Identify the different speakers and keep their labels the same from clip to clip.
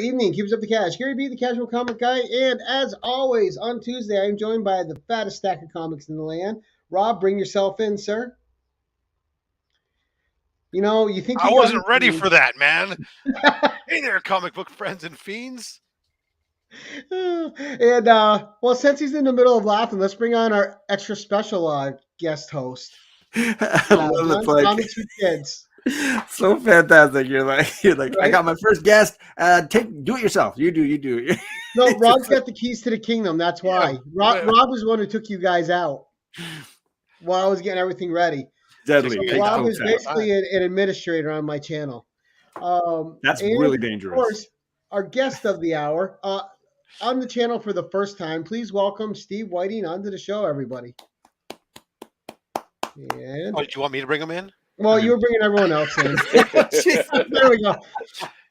Speaker 1: evening. Keeps up the cash. Gary B, the casual comic guy. And as always, on Tuesday, I'm joined by the fattest stack of comics in the land. Rob, bring yourself in, sir. You know, you think
Speaker 2: I
Speaker 1: you
Speaker 2: wasn't
Speaker 1: got
Speaker 2: ready for that, man. Hey there, comic book friends and fiends.
Speaker 1: And, well, since he's in the middle of laughing, let's bring on our extra special guest host.
Speaker 3: I love
Speaker 1: John,
Speaker 3: it's like
Speaker 1: Comics for Kids.
Speaker 3: so fantastic. You're like, I
Speaker 1: Right?
Speaker 3: got my first guest. Do it yourself. You do.
Speaker 1: No, Rob's got the keys to the kingdom. That's why.
Speaker 2: Yeah,
Speaker 1: Rob was the one who took you guys out while I was getting everything ready.
Speaker 3: Deadly.
Speaker 1: So
Speaker 3: Take
Speaker 1: Rob
Speaker 3: folks
Speaker 1: is
Speaker 3: out.
Speaker 1: basically an administrator on my channel.
Speaker 3: That's
Speaker 1: And
Speaker 3: really
Speaker 1: of
Speaker 3: dangerous.
Speaker 1: course, our guest of the hour on the channel for the first time. Please welcome Steve Whiting onto the show, everybody. And
Speaker 2: Oh, do you want me to bring them in?
Speaker 1: well, you were bringing everyone else in. There we go.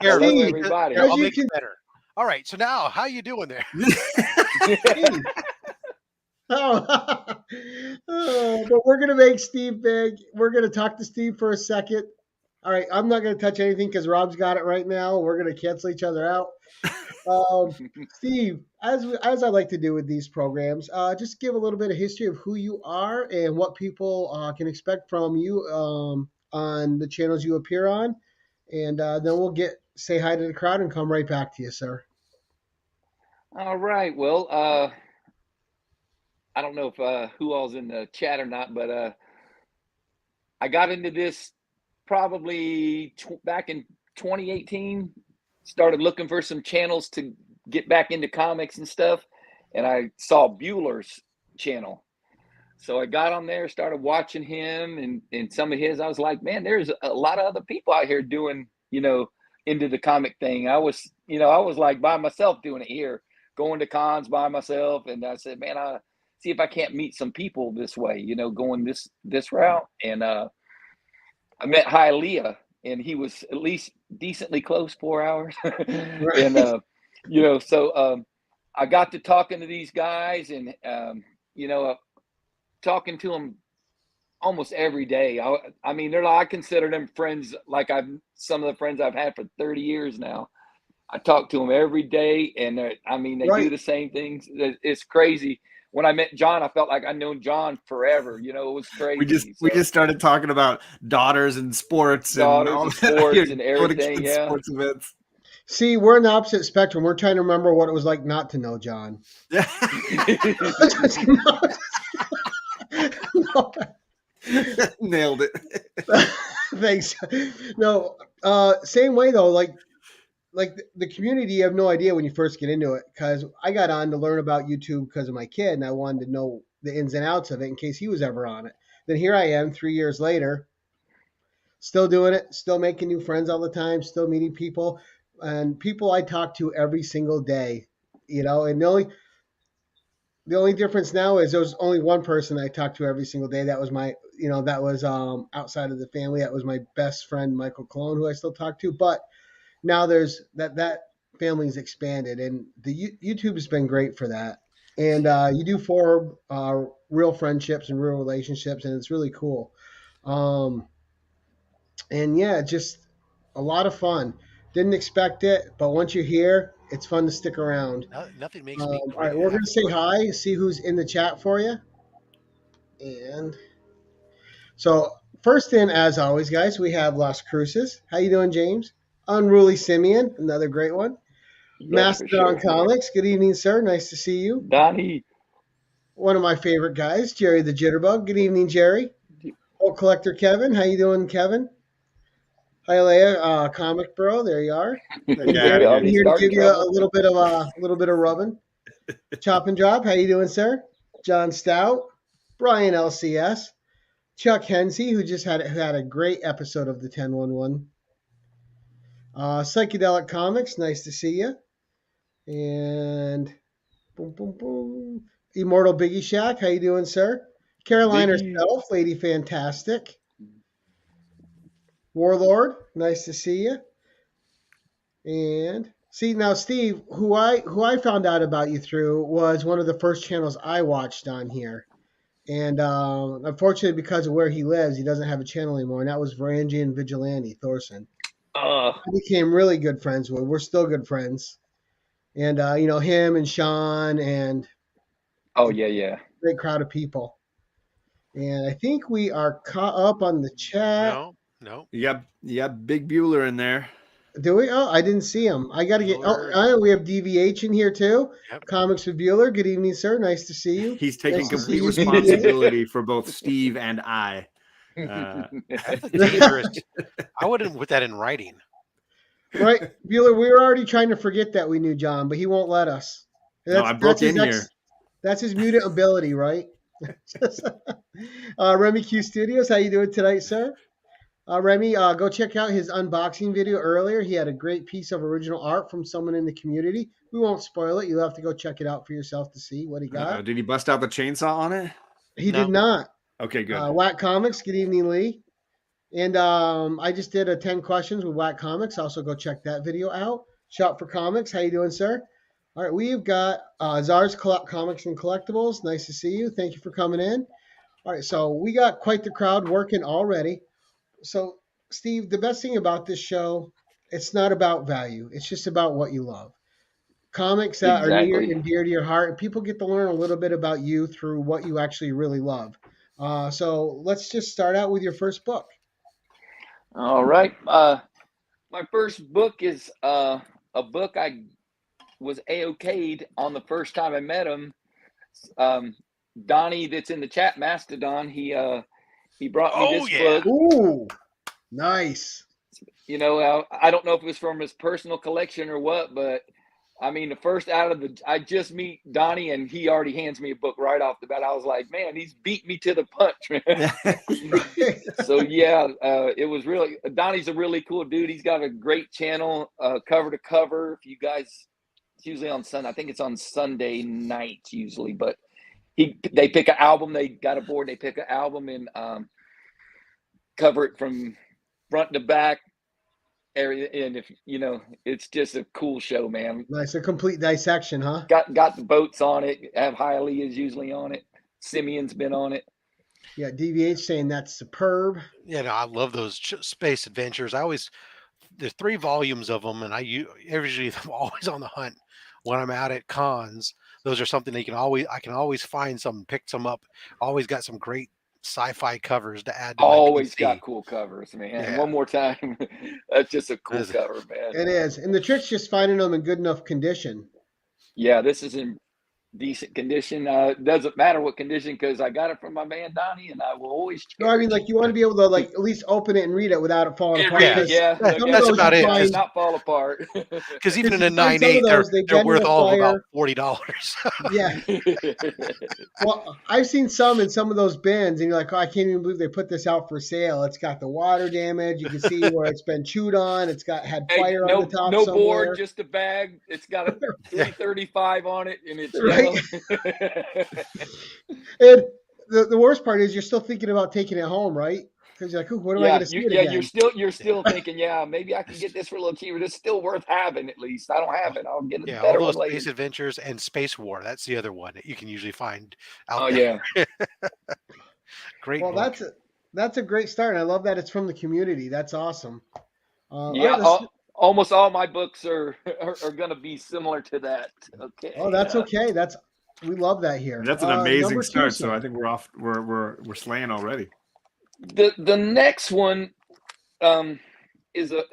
Speaker 2: Here,
Speaker 1: Steve,
Speaker 4: everybody.
Speaker 1: as
Speaker 2: I'll
Speaker 1: you
Speaker 2: make
Speaker 1: can
Speaker 2: it better. All right, so now, how you doing there?
Speaker 1: Steve. Oh. Oh, but we're gonna make Steve big. We're gonna talk to Steve for a second. All right, I'm not gonna touch anything because Rob's got it right now. We're gonna cancel each other out. Steve, as I like to do with these programs, just give a little bit of history of who you are and what people can expect from you on the channels you appear on, and then we'll say hi to the crowd and come right back to you, sir.
Speaker 4: All right. Well, I don't know if who all's in the chat or not, but I got into this probably back in 2018. Started looking for some channels to get back into comics and stuff, and I saw Bueller's channel. So I got on there, started watching him and some of his. I was like, man, there's a lot of other people out here doing, into the comic thing. I was like by myself doing it here, going to cons by myself. And I said, man, I see if I can't meet some people this way, going this route. And I met Hialeah, and he was at least decently close, 4 hours.
Speaker 1: Right.
Speaker 4: And so I got to talking to these guys, and talking to them almost every day. I mean, I consider them friends. Like some of the friends I've had for 30 years now. I talk to them every day, and they
Speaker 1: Right.
Speaker 4: do the same things. It's crazy. When I met John, I felt like I'd known John forever. It was crazy.
Speaker 3: We just started talking about daughters and sports
Speaker 4: and everything. Yeah.
Speaker 3: Sports events.
Speaker 1: See, we're on the opposite spectrum. We're trying to remember what it was like not to know John. No.
Speaker 3: Nailed it.
Speaker 1: Thanks. No, same way though. Like the community, you have no idea when you first get into it. Because I got on to learn about YouTube because of my kid, and I wanted to know the ins and outs of it in case he was ever on it. Then here I am, 3 years later, still doing it, still making new friends all the time, still meeting people, and people I talk to every single day. And the only difference now is there's only one person I talk to every single day. That was outside of the family. That was my best friend, Michael Cologne, who I still talk to. But now there's that family's expanded, and the YouTube has been great for that. And you do form real friendships and real relationships, and it's really cool. And yeah, just a lot of fun. Didn't expect it, but once you're here, it's fun to stick around.
Speaker 2: Nothing makes me.
Speaker 1: All right, we're going to say hi, see who's in the chat for you. And so first in, as always, guys, we have Las Cruces. How you doing, James? Unruly Simeon, another great one. Mastodon Comics. Good evening, sir. Nice to see you.
Speaker 4: Donnie.
Speaker 1: One of my favorite guys, Jerry the Jitterbug. Good evening, Jerry. Old Collector Kevin. How you doing, Kevin? Hi, Leia, Comic Bro. There you are. I'm here to give you a little bit of rubbing. Chop and Drop. How you doing, sir? John Stout, Brian LCS, Chuck Hensey, who just had a great episode of the 1011. Psychedelic Comics. Nice to see you. And boom, boom, boom. Immortal Biggie Shack. How you doing, sir? Caroline herself, Lady Fantastic. Warlord, nice to see you. And see now, Steve, who I found out about you through was one of the first channels I watched on here, and unfortunately, because of where he lives, he doesn't have a channel anymore, and that was Varangian Vigilante Thorson. I became really good friends with. We're still good friends. And him and Sean and
Speaker 4: Oh yeah, yeah.
Speaker 1: great crowd of people. And I think we are caught up on the chat.
Speaker 2: No, no.
Speaker 3: You got Big Bueller in there.
Speaker 1: Do we? Oh, I didn't see him. I got to get.
Speaker 2: Bueller.
Speaker 1: We have DVH in here too.
Speaker 2: Yep.
Speaker 1: Comics with Bueller. Good evening, sir. Nice to see you.
Speaker 3: He's taking
Speaker 1: Nice to see
Speaker 3: complete
Speaker 1: you,
Speaker 3: responsibility for both Steve and I.
Speaker 2: That's a dangerous. I wouldn't put that in writing.
Speaker 1: Right, Bueller. We were already trying to forget that we knew John, but he won't let us.
Speaker 3: No, I broke in
Speaker 1: his
Speaker 3: here.
Speaker 1: That's his mutant ability, right? Remy Q Studios, how you doing tonight, sir? Remy, go check out his unboxing video earlier. He had a great piece of original art from someone in the community. We won't spoil it. You'll have to go check it out for yourself to see what he got.
Speaker 3: Did he bust out the chainsaw on it?
Speaker 1: He
Speaker 2: No.
Speaker 1: did not.
Speaker 3: Okay, good.
Speaker 1: Whack Comics, good evening, Lee. And I just did a 10 questions with Whack Comics. Also go check that video out. Shop for Comics, how you doing, sir? All right, we've got Czar's Comics and Collectibles. Nice to see you. Thank you for coming in. All right, so we got quite the crowd working already. So, Steve, the best thing about this show, it's not about value. It's just about what you love. Comics that are near
Speaker 4: Exactly.
Speaker 1: and dear to your heart. People get to learn a little bit about you through what you actually really love. So let's just start out with your first book.
Speaker 4: All right. My first book is a book I was A-okayed on the first time I met him. Donnie, that's in the chat, Mastodon, he brought me this book.
Speaker 1: Ooh, nice.
Speaker 4: You know, I don't know if it was from his personal collection or what, but I mean, the first out of the, I just meet Donnie and he already hands me a book right off the bat. I was like, man, he's beat me to the punch, man. So yeah, it was really, Donnie's a really cool dude. He's got a great channel, cover to cover. If you guys, it's usually on Sunday, I think it's on Sunday nights usually, but they pick an album. They got a board. They pick an album and cover it from front to back. Area, and if you know, it's just a cool show, man.
Speaker 1: Nice, a complete dissection, huh?
Speaker 4: Got the boats on it. Have Hialeah is usually on it. Simeon's been on it.
Speaker 1: Yeah, DVH saying that's superb.
Speaker 2: Yeah, no, I love those space adventures. There's 3 volumes of them, and usually I'm always on the hunt when I'm out at cons. Those are something I can always find some, pick some up. Always got some great sci-fi covers to add to
Speaker 4: Always
Speaker 2: my PC.
Speaker 4: got cool covers, man.
Speaker 2: Yeah.
Speaker 4: One more time, that's just a cool cover, man.
Speaker 1: It is, and the trick's just finding them in good enough condition.
Speaker 4: Yeah, this is in decent condition. Doesn't matter what condition because I got it from my man Donnie, and I will always.
Speaker 1: No, I mean, like you want to be able to like at least open it and read it without it falling apart.
Speaker 4: Yeah,
Speaker 2: that's about it.
Speaker 4: Does not fall apart.
Speaker 2: Because even in a
Speaker 1: Some of
Speaker 2: 9.8, they're worth all of
Speaker 1: fire.
Speaker 2: about $40.
Speaker 1: Yeah. Well, I've seen some in some of those bins, and you're like, oh, I can't even believe they put this out for sale. It's got the water damage. You can see where it's been chewed on. It's had fire on the top
Speaker 4: no
Speaker 1: somewhere.
Speaker 4: board, just a bag. It's got a 335 on it, and it's
Speaker 1: right. And the worst part is you're still thinking about taking it home, right? Because you're like, ooh, what am I going to see?
Speaker 4: You're still thinking, yeah, maybe I can get this for a little cheaper. It's still worth having at least. I don't have it. I'll get a better
Speaker 2: all those
Speaker 4: one
Speaker 2: Space
Speaker 4: later.
Speaker 2: Adventures and Space War. That's the other one that you can usually find out
Speaker 4: there.
Speaker 2: Yeah. Great.
Speaker 1: Well, book. That's a great start. I love that it's from the community. That's awesome.
Speaker 4: Almost all my books are going to be similar to that. Okay.
Speaker 1: Oh, that's okay. We love that here.
Speaker 3: That's an amazing start. So I think we're off. We're slaying already.
Speaker 4: The next one is a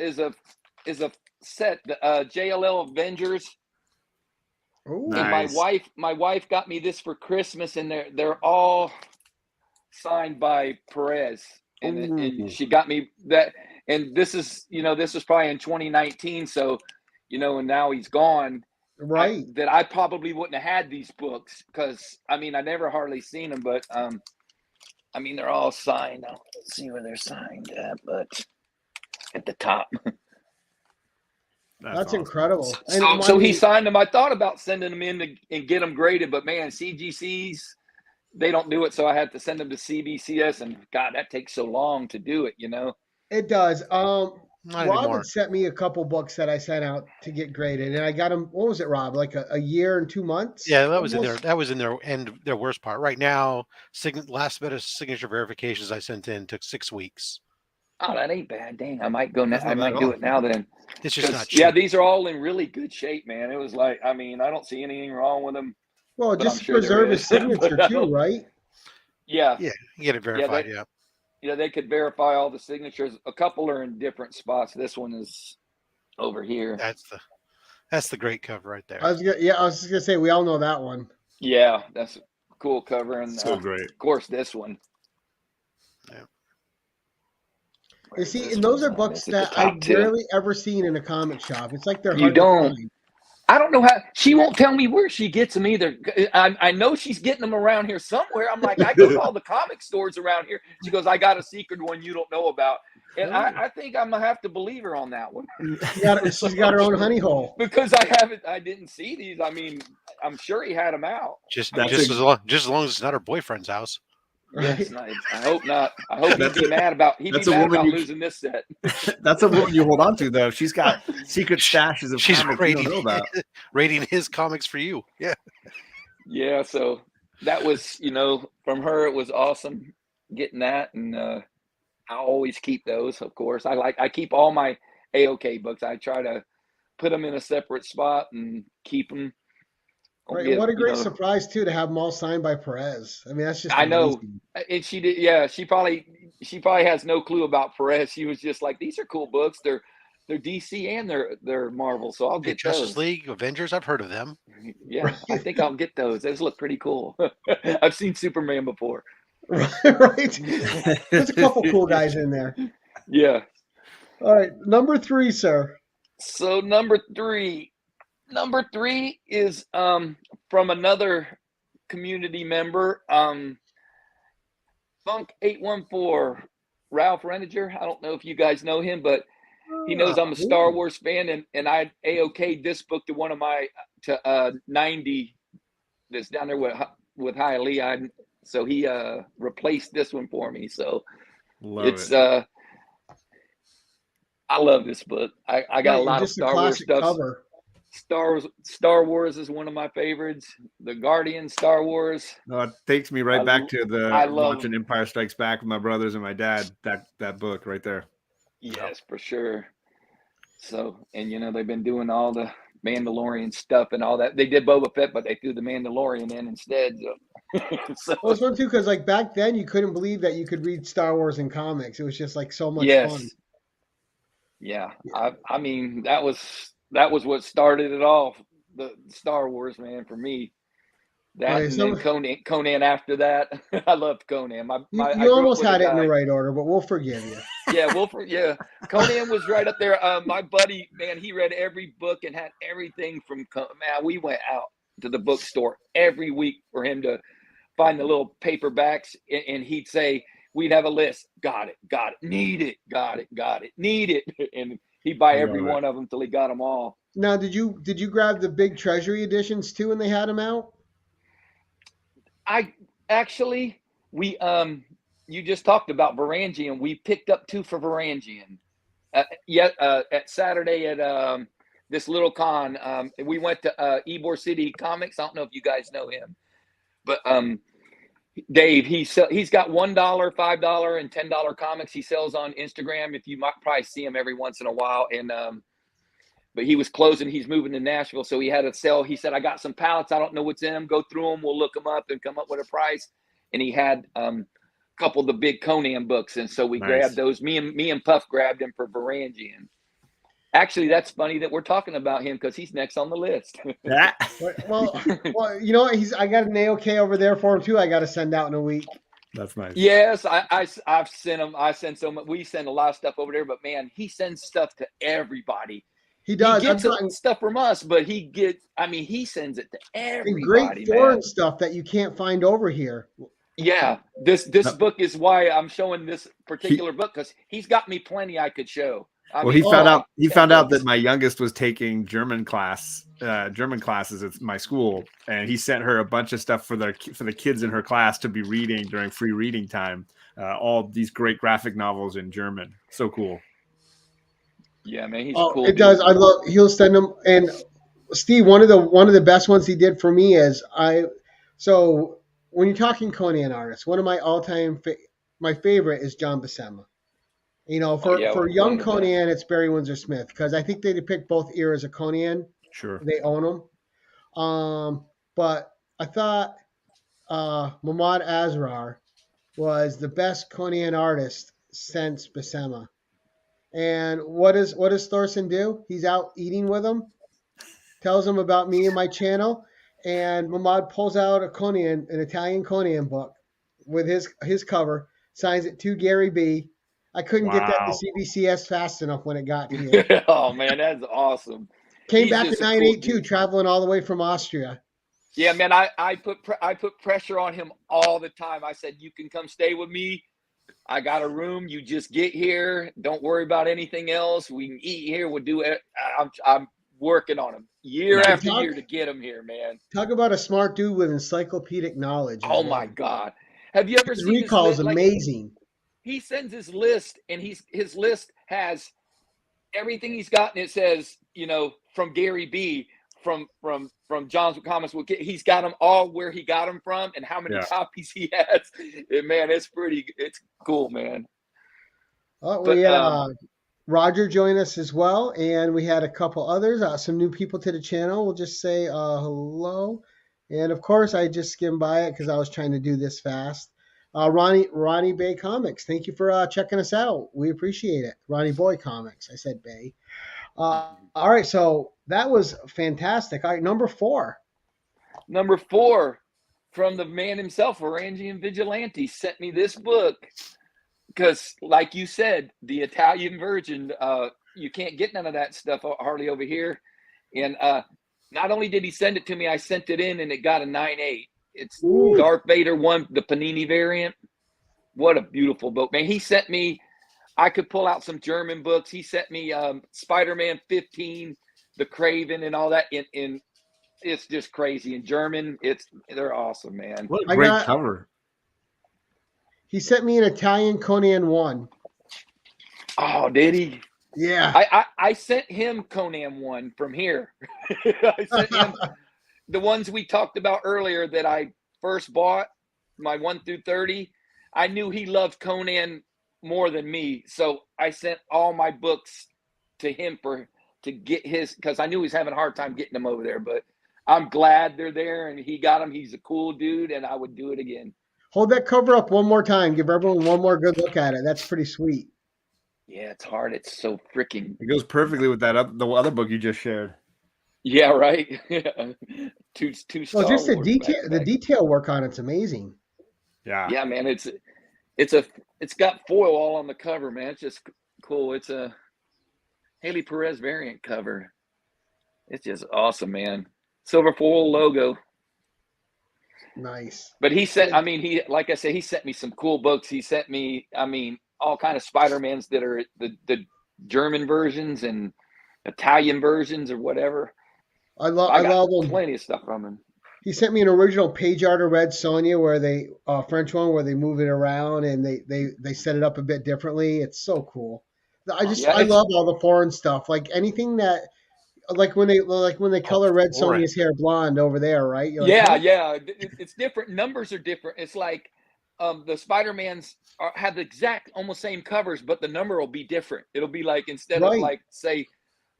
Speaker 4: set, the JLL Avengers.
Speaker 1: Ooh,
Speaker 3: nice.
Speaker 4: And my wife got me this for Christmas, and they're all signed by Perez, and she got me that. And this is probably in 2019, so and now he's gone.
Speaker 1: Right.
Speaker 4: I probably wouldn't have had these books because I never hardly seen them, but they're all signed. Let's see where they're signed at, but at the top.
Speaker 1: That's awesome. Incredible.
Speaker 4: So he signed them. I thought about sending them in and get them graded, but man, CGCs, they don't do it. So I had to send them to CBCS, and God, that takes so long to do it,
Speaker 1: It does.
Speaker 2: Not
Speaker 1: Rob
Speaker 2: anymore.
Speaker 1: had sent me a couple books that I sent out to get graded, and I got them. What was it, Rob? Like a year and 2 months?
Speaker 2: Yeah, that was in there. That was in their their worst part. Right now, last bit of signature verifications I sent in took 6 weeks.
Speaker 4: Oh, that ain't bad. Dang, I might go now.
Speaker 3: That's not
Speaker 4: I
Speaker 3: bad
Speaker 4: might
Speaker 3: at
Speaker 4: do
Speaker 3: all.
Speaker 4: it now then.
Speaker 2: It's just not
Speaker 4: Yeah,
Speaker 2: cheap.
Speaker 4: these are all in really good shape, man. It was like, I mean, I don't see anything wrong with them,
Speaker 1: Well,
Speaker 4: but I'm
Speaker 1: just to
Speaker 4: sure there
Speaker 1: preserve
Speaker 4: is.
Speaker 1: his signature
Speaker 4: But I
Speaker 1: too,
Speaker 4: don't.
Speaker 1: right?
Speaker 4: Yeah,
Speaker 2: Yeah, you get it
Speaker 4: yeah,
Speaker 2: verified. Yeah,
Speaker 4: they could verify all the signatures. A couple are in different spots. This one is over here.
Speaker 2: that's the great cover right there.
Speaker 1: I was just gonna say we all know that one.
Speaker 4: Yeah, that's a cool cover, and
Speaker 3: So
Speaker 4: of
Speaker 3: great.
Speaker 4: course this one.
Speaker 2: Yeah.
Speaker 1: You
Speaker 4: Where's
Speaker 1: see,
Speaker 4: this
Speaker 1: and those
Speaker 4: one's
Speaker 1: are
Speaker 4: at?
Speaker 1: books
Speaker 4: It's at the
Speaker 1: that I've
Speaker 4: top too.
Speaker 1: rarely ever seen in a comic shop. It's like they're
Speaker 4: You
Speaker 1: hard to
Speaker 4: don't.
Speaker 1: find.
Speaker 4: I don't know how she won't tell me where she gets them either. I know she's getting them around here somewhere. I'm like, I go to all the comic stores around here. She goes, I got a secret one you don't know about. And I think I'm gonna have to believe her on that one.
Speaker 1: She's got her own honey hole.
Speaker 4: Because I didn't see these. I mean, I'm sure he had them out.
Speaker 2: Just
Speaker 3: That's
Speaker 2: just
Speaker 3: a-
Speaker 2: as long as it's not her boyfriend's house.
Speaker 4: Yes,
Speaker 1: Right?
Speaker 4: I hope not. I hope
Speaker 3: That's
Speaker 4: he'd be mad about
Speaker 3: you.
Speaker 4: losing this set.
Speaker 3: That's a woman you hold on to, though. She's got secret stashes of
Speaker 2: She's
Speaker 3: comics you don't know about.
Speaker 2: rating his comics for you. Yeah,
Speaker 4: Yeah, so that was, from her it was awesome getting that, and I always keep those, of course. I keep all my AOK books. I try to put them in a separate spot and keep them.
Speaker 1: Right. And what a great surprise too to have them all signed by Perez. I mean, that's just
Speaker 4: I know.
Speaker 1: amazing.
Speaker 4: And she did, yeah, she probably has no clue about Perez. She was just like, these are cool books. They're DC and they're Marvel, so I'll
Speaker 2: hey,
Speaker 4: get
Speaker 2: Justice
Speaker 4: those.
Speaker 2: League, Avengers. I've heard of them.
Speaker 4: Yeah, I think I'll get those. Those look pretty cool. I've seen Superman before.
Speaker 1: Right. There's a couple cool guys in there.
Speaker 4: Yeah.
Speaker 1: All right, number 3, sir.
Speaker 4: So number three is from another community member, Funk 814, Ralph Reniger. I don't know if you guys know him, but he knows I'm a Star Wars fan, and I AOK'd this book to one of my 90 that's down there with Hialeah. So he replaced this one for me. So I love this book. I got a lot of Star Wars stuff.
Speaker 1: Cover.
Speaker 4: Star Wars is one of my favorites. The Guardian, Star Wars.
Speaker 3: No, it takes me right back to watching Empire Strikes Back with my brothers and my dad. That book right there.
Speaker 4: Yes, for sure. So, and they've been doing all the Mandalorian stuff and all that. They did Boba Fett, but they threw the Mandalorian in instead. So
Speaker 1: Well, it's fun too because like back then you couldn't believe that you could read Star Wars in comics. It was just like so much fun.
Speaker 4: Yeah. I mean that was what started it all. The Star Wars, man, for me. That and then Conan after that. I loved Conan.
Speaker 1: You almost had it in the right order, but we'll forgive you.
Speaker 4: Yeah, Conan was right up there. My buddy, man, he read every book and had everything from man. We went out to the bookstore every week for him to find the little paperbacks, and he'd say, we'd have a list. Got it. Need it. Got it. Need it. And he'd buy every one of them till he got them all.
Speaker 1: Now, did you grab the big Treasury editions too when they had them out?
Speaker 4: You just talked about Varangian. We picked up 2 for Varangian. At Saturday at this little con, we went to Ybor City Comics. I don't know if you guys know him, but Dave, he's got $1, $5, and $10 comics he sells on Instagram. If you might probably see him every once in a while, and but he was closing. He's moving to Nashville, so he had to sell. He said, "I got some pallets. I don't know what's in them. Go through them. We'll look them up and come up with a price." And he had a couple of the big Conan books, and so we grabbed those. Me and Puff grabbed him for Varangian. Actually, that's funny that we're talking about him because he's next on the list.
Speaker 1: well, you know what? I got an AOK over there for him too. I got to send out in a week.
Speaker 3: That's nice.
Speaker 4: Yes, I've sent him. I send so much. We send a lot of stuff over there, but man, he sends stuff to everybody.
Speaker 1: He does.
Speaker 4: He gets stuff from us, but he sends it to everybody.
Speaker 1: Great foreign stuff that you can't find over here.
Speaker 4: Yeah, this book is why I'm showing this particular book, because he's got me plenty I could show.
Speaker 3: He found out that my youngest was taking German classes at my school, and he sent her a bunch of stuff for the kids in her class to be reading during free reading time. All these great graphic novels in German. So cool.
Speaker 4: Yeah, man, he's cool.
Speaker 1: It does. He'll send them. And Steve, one of the best ones he did for me is so when you're talking Conan artists, one of my all-time my favorite is John Buscema. You know,
Speaker 4: Oh yeah,
Speaker 1: for
Speaker 4: one
Speaker 1: young
Speaker 4: of the best.
Speaker 1: Conan, it's Barry Windsor Smith because I think they depict both eras of Conan.
Speaker 3: Sure.
Speaker 1: They own them. But I thought Mahmoud Asrar was the best Conan artist since Buscema. And what does Thorson do? He's out eating with him, tells him about me and my channel, and Mahmoud pulls out an Italian Conan book with his cover, signs it to Gary B. I couldn't get that to
Speaker 3: Wow.
Speaker 1: CBCS fast enough when it got here.
Speaker 4: Oh man, that's awesome.
Speaker 1: Came
Speaker 4: He's
Speaker 1: back in
Speaker 4: just a cool
Speaker 1: 982,
Speaker 4: dude.
Speaker 1: traveling all the way from Austria.
Speaker 4: Yeah, man, I put pressure on him all the time. I said, you can come stay with me. I got a room. You just get here. Don't worry about anything else. We can eat here. We'll do it. I'm working on him year
Speaker 3: Nice.
Speaker 4: after year to get him here, man.
Speaker 1: Talk about a smart dude with encyclopedic knowledge as
Speaker 4: Oh my
Speaker 1: well.
Speaker 4: God. Have you ever
Speaker 1: His
Speaker 4: seen his
Speaker 1: recall is
Speaker 4: list? Like,
Speaker 1: amazing.
Speaker 4: he sends his list, and his list has everything he's got, and it says, from Gary B, from John's Comments. He's got them all where he got them from and how many
Speaker 3: Yeah.
Speaker 4: copies he has. And man, it's cool, man.
Speaker 1: Oh,
Speaker 4: But
Speaker 1: we had Roger join us as well, and we had a couple others, some new people to the channel. We'll just say hello. And of course, I just skimmed by it because I was trying to do this fast. Ronnie Bay Comics, thank you for checking us out. We appreciate it. Ronnie Boy Comics, I said Bay. All right, so that was fantastic. All right, number 4.
Speaker 4: Number 4, from the man himself, Orangian Vigilante, sent me this book because, like you said, the Italian version, you can't get none of that stuff hardly over here. And not only did he send it to me, I sent it in, and it got a 9.8. It's
Speaker 1: Ooh.
Speaker 4: Darth Vader 1, the Panini variant. What a beautiful book, man. He sent me, I could pull out some German books. He sent me Spider-Man 15, The Craven, and all that. In it's just crazy. In German, they're awesome, man.
Speaker 3: What a great cover.
Speaker 1: He sent me an Italian Conan 1.
Speaker 4: Oh, did he?
Speaker 1: Yeah.
Speaker 4: I sent him Conan 1 from here. I sent him the ones we talked about earlier that I first bought, my 1 through 30. I knew he loved Conan more than me, so I sent all my books to him to get his, because I knew he was having a hard time getting them over there. But I'm glad they're there, and he got them. He's a cool dude, and I would do it again.
Speaker 1: Hold that cover up one more time. Give everyone one more good look at it. That's pretty sweet.
Speaker 4: Yeah, it's hard. It's so freaking.
Speaker 3: It goes perfectly with the other book you just shared.
Speaker 4: Yeah, right. Yeah. Two Star
Speaker 1: Well, just the
Speaker 4: Wars
Speaker 1: detail, the
Speaker 4: back-to-back.
Speaker 1: detail work on it's amazing.
Speaker 3: Yeah.
Speaker 4: Yeah, man. It's got foil all on the cover, man. It's just cool. It's a Haley Perez variant cover. It's just awesome, man. Silver foil logo.
Speaker 1: Nice.
Speaker 4: But he sent, like I said, he sent me some cool books. He sent me, all kind of Spider-Mans that are the German versions and Italian versions or whatever.
Speaker 1: I love them.
Speaker 4: Plenty of stuff from him.
Speaker 1: He sent me an original page art of Red Sonja where they French one where they move it around and they set it up a bit differently. It's so cool. I love all the foreign stuff. Like anything that like when they color Red Sonja's hair blonde over there, right? You're like,
Speaker 4: yeah. It's different. Numbers are different. It's like the Spider-Mans have the exact almost same covers, but the number will be different. It'll be like instead of like say,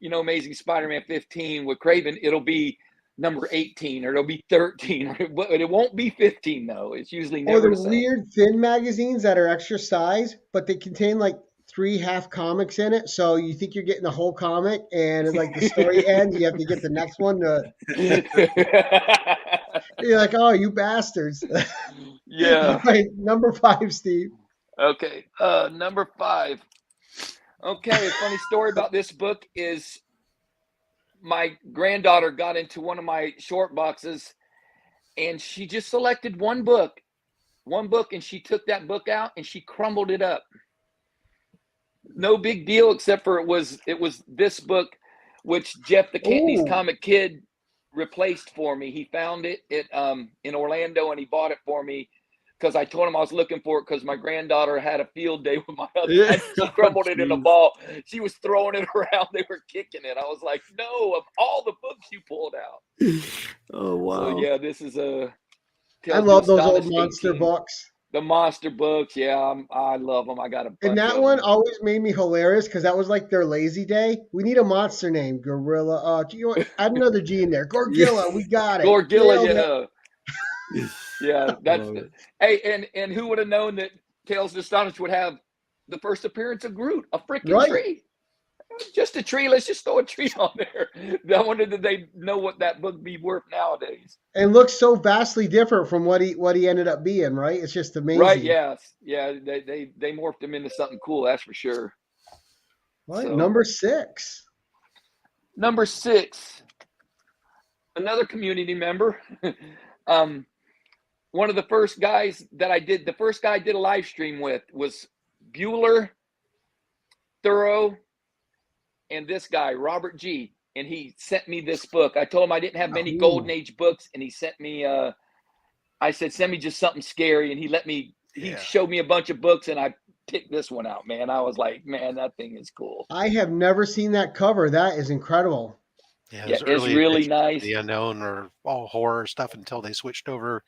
Speaker 4: Amazing Spider-Man 15 with Craven, it'll be number 18 or it'll be 13. But it won't be 15 though. It's usually never the same.
Speaker 1: Weird thin magazines that are extra size, but they contain like 3 half comics in it, so you think you're getting the whole comic, and it's like the story ends, you have to get the next one to. You're like, oh, you bastards!
Speaker 4: Yeah.
Speaker 1: Right, number 5, Steve.
Speaker 4: Okay, number 5. Okay, a funny story about this book is my granddaughter got into one of my short boxes, and she just selected one book, and she took that book out and she crumbled it up. No big deal, except for it was this book, which Jeff the Cantonese Comic Kid replaced for me. He found it in Orlando and he bought it for me because I told him I was looking for it because my granddaughter had a field day with my husband. Yeah. She crumbled it in a ball. She was throwing it around. They were kicking it. I was like, no, of all the books you pulled out.
Speaker 3: Oh, wow.
Speaker 4: So, yeah, this is a.
Speaker 1: I love those old monster books.
Speaker 4: The monster books, yeah, I love them. I got a bunch
Speaker 1: And that
Speaker 4: of
Speaker 1: one
Speaker 4: them.
Speaker 1: always made me hilarious because that was like their lazy day. We need a monster name, Gorilla. You know what? Add another G in there.
Speaker 3: Yeah.
Speaker 1: Gorgilla. We got it.
Speaker 4: Gorgilla,
Speaker 1: Nailed it.
Speaker 4: yeah. That's
Speaker 3: Love it.
Speaker 4: hey, and who would have known that Tales to Astonish would have the first appearance of Groot, a freaking
Speaker 1: Right.
Speaker 4: tree. Just a tree. Let's just throw a tree on there. I wonder did they know what that book be worth nowadays?
Speaker 1: And looks so vastly different from what he ended up being. Right. It's just amazing.
Speaker 4: Right? Yes. Yeah. They morphed him into something cool. That's for sure.
Speaker 1: Right.
Speaker 4: So,
Speaker 1: Number 6.
Speaker 4: number 6, another community member. One of the first guys that the first guy I did a live stream with was Bueller, Thorough, and this guy, Robert G. And he sent me this book. I told him I didn't have many Golden Age books, and he sent me, I said, send me just something scary. And he showed me a bunch of books, and I picked this one out, man. I was like, man, that thing is cool.
Speaker 1: I have never seen that cover. That is incredible.
Speaker 2: Yeah,
Speaker 4: Yeah, it's really nice.
Speaker 2: The Unknown or all horror stuff until they switched over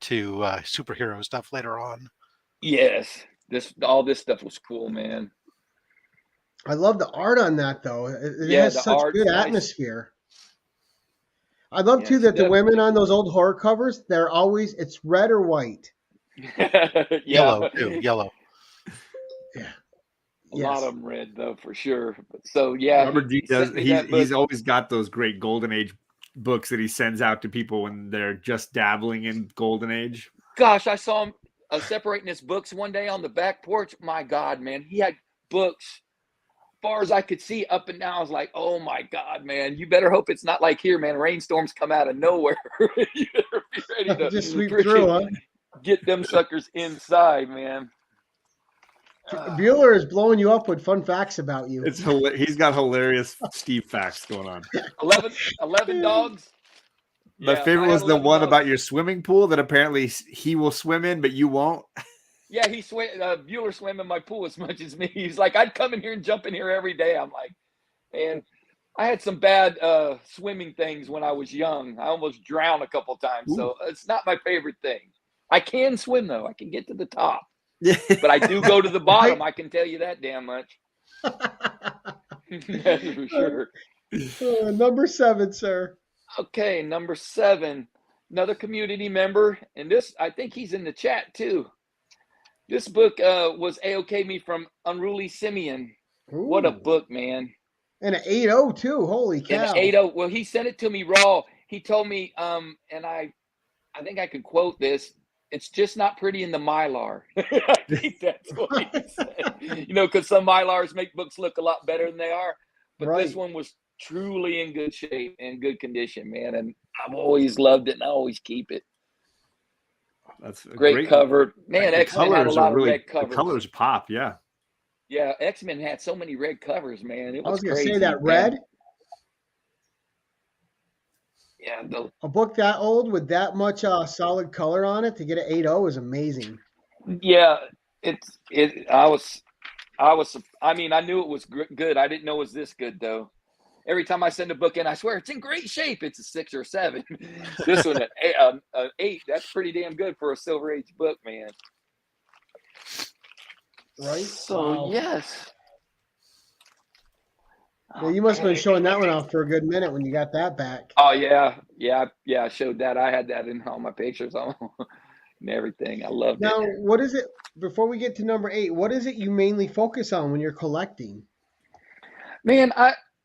Speaker 2: to superhero stuff later on.
Speaker 4: Yes, all this stuff was cool, man.
Speaker 1: I love the art on that, though. It
Speaker 4: Yeah,
Speaker 1: has
Speaker 4: the
Speaker 1: such
Speaker 4: art's
Speaker 1: good
Speaker 4: nice.
Speaker 1: Atmosphere. I love,
Speaker 4: Yeah,
Speaker 1: too,
Speaker 4: it's
Speaker 1: that the
Speaker 4: def-
Speaker 1: women on those old horror covers, it's red or white.
Speaker 4: Yeah,
Speaker 2: Yellow too. Yellow.
Speaker 1: Yeah.
Speaker 4: a
Speaker 1: Yes.
Speaker 4: lot of them red though for sure. So yeah,
Speaker 3: Robert G
Speaker 4: he
Speaker 3: does.
Speaker 4: sent me that
Speaker 3: He's
Speaker 4: book.
Speaker 3: always got those great Golden Age books that he sends out to people when they're just dabbling in Golden Age.
Speaker 4: Gosh, I saw him separating his books one day on the back porch. My God, man, he had books far as I could see up and down. I was like, oh my God, man, you better hope it's not like here, man. Rainstorms come out of nowhere. You better be ready to
Speaker 1: Just sweep
Speaker 4: freaking
Speaker 1: through, huh?
Speaker 4: get them suckers inside, man.
Speaker 1: Bueller is blowing you up with fun facts about you.
Speaker 3: He's got hilarious Steve facts going on.
Speaker 4: 11 dogs.
Speaker 3: My
Speaker 4: Yeah,
Speaker 3: favorite
Speaker 4: I had
Speaker 3: was the
Speaker 4: 11
Speaker 3: one
Speaker 4: dogs.
Speaker 3: about your swimming pool that apparently he will swim in, but you won't.
Speaker 4: Yeah, Bueller swam in my pool as much as me. He's like, I'd come in here and jump in here every day. I'm like, man, I had some bad swimming things when I was young. I almost drowned a couple times, so it's not my favorite thing. I can swim though. I can get to the top,
Speaker 3: Yeah.
Speaker 4: but I do go to the bottom. I can tell you that damn much. That's for sure.
Speaker 1: Number 7, sir.
Speaker 4: Okay, number 7, another community member, and this I think he's in the chat too. This book was A-OK Me from Unruly Simeon.
Speaker 1: Ooh.
Speaker 4: What a book, man.
Speaker 1: And an 8.0 too. Holy cow.
Speaker 4: And 8.0. Well, he sent it to me raw. He told me, and I think I could quote this. It's just not pretty in the Mylar. I think that's what he said. You know, because some Mylars make books look a lot better than they are. But
Speaker 1: Right.
Speaker 4: this one was truly in good shape and good condition, man. And I've always loved it, and I always keep it.
Speaker 3: That's a
Speaker 4: Great cover. Man,
Speaker 3: the
Speaker 4: X-Men had a
Speaker 3: colors
Speaker 4: lot
Speaker 3: are really,
Speaker 4: of red covers.
Speaker 3: the colors pop, yeah.
Speaker 4: Yeah, X-Men had so many red covers, man. It
Speaker 1: I was
Speaker 4: was
Speaker 1: going to
Speaker 4: crazy.
Speaker 1: say that
Speaker 4: man.
Speaker 1: red,
Speaker 4: Yeah,
Speaker 1: a book that old with that much solid color on it to get an 8.0 is amazing.
Speaker 4: yeah. I mean, I knew it was good. I didn't know it was this good though. Every time I send a book in, I swear it's in great shape. It's a 6 or 7. This one, an 8. That's pretty damn good for a Silver Age book, man.
Speaker 1: Right?
Speaker 4: So
Speaker 1: Wow.
Speaker 4: yes.
Speaker 1: Yeah, you must have been showing that one off for a good minute when you got that back.
Speaker 4: Oh yeah. I showed that. I had that in all my pictures and everything. I loved
Speaker 1: Now,
Speaker 4: it.
Speaker 1: what is it, before we get to number 8, what is it you mainly focus on when you're collecting?
Speaker 4: Man,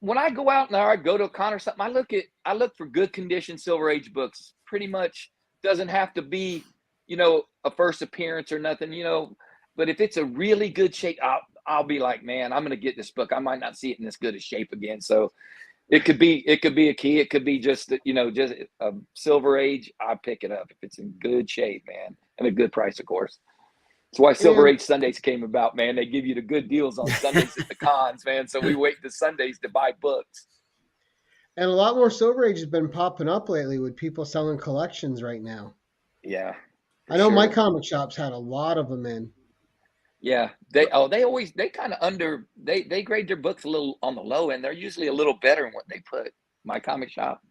Speaker 4: when I go out and I go to a con or something, I look for good condition Silver Age books. Pretty much doesn't have to be, a first appearance or nothing, but if it's a really good shape, I'll be like, man, I'm going to get this book. I might not see it in this good a shape again. So it could be a key. It could be just a Silver Age. I pick it up if it's in good shape, man, and a good price, of course. That's why Silver Age Sundays came about, man. They give you the good deals on Sundays at the cons, man. So we wait to Sundays to buy books.
Speaker 1: And a lot more Silver Age has been popping up lately with people selling collections right now.
Speaker 4: Yeah.
Speaker 1: I know
Speaker 4: sure.
Speaker 1: my comic shops had a lot of them in.
Speaker 4: Yeah. They kind of they grade their books a little on the low end. They're usually a little better than what they put. My comic shop.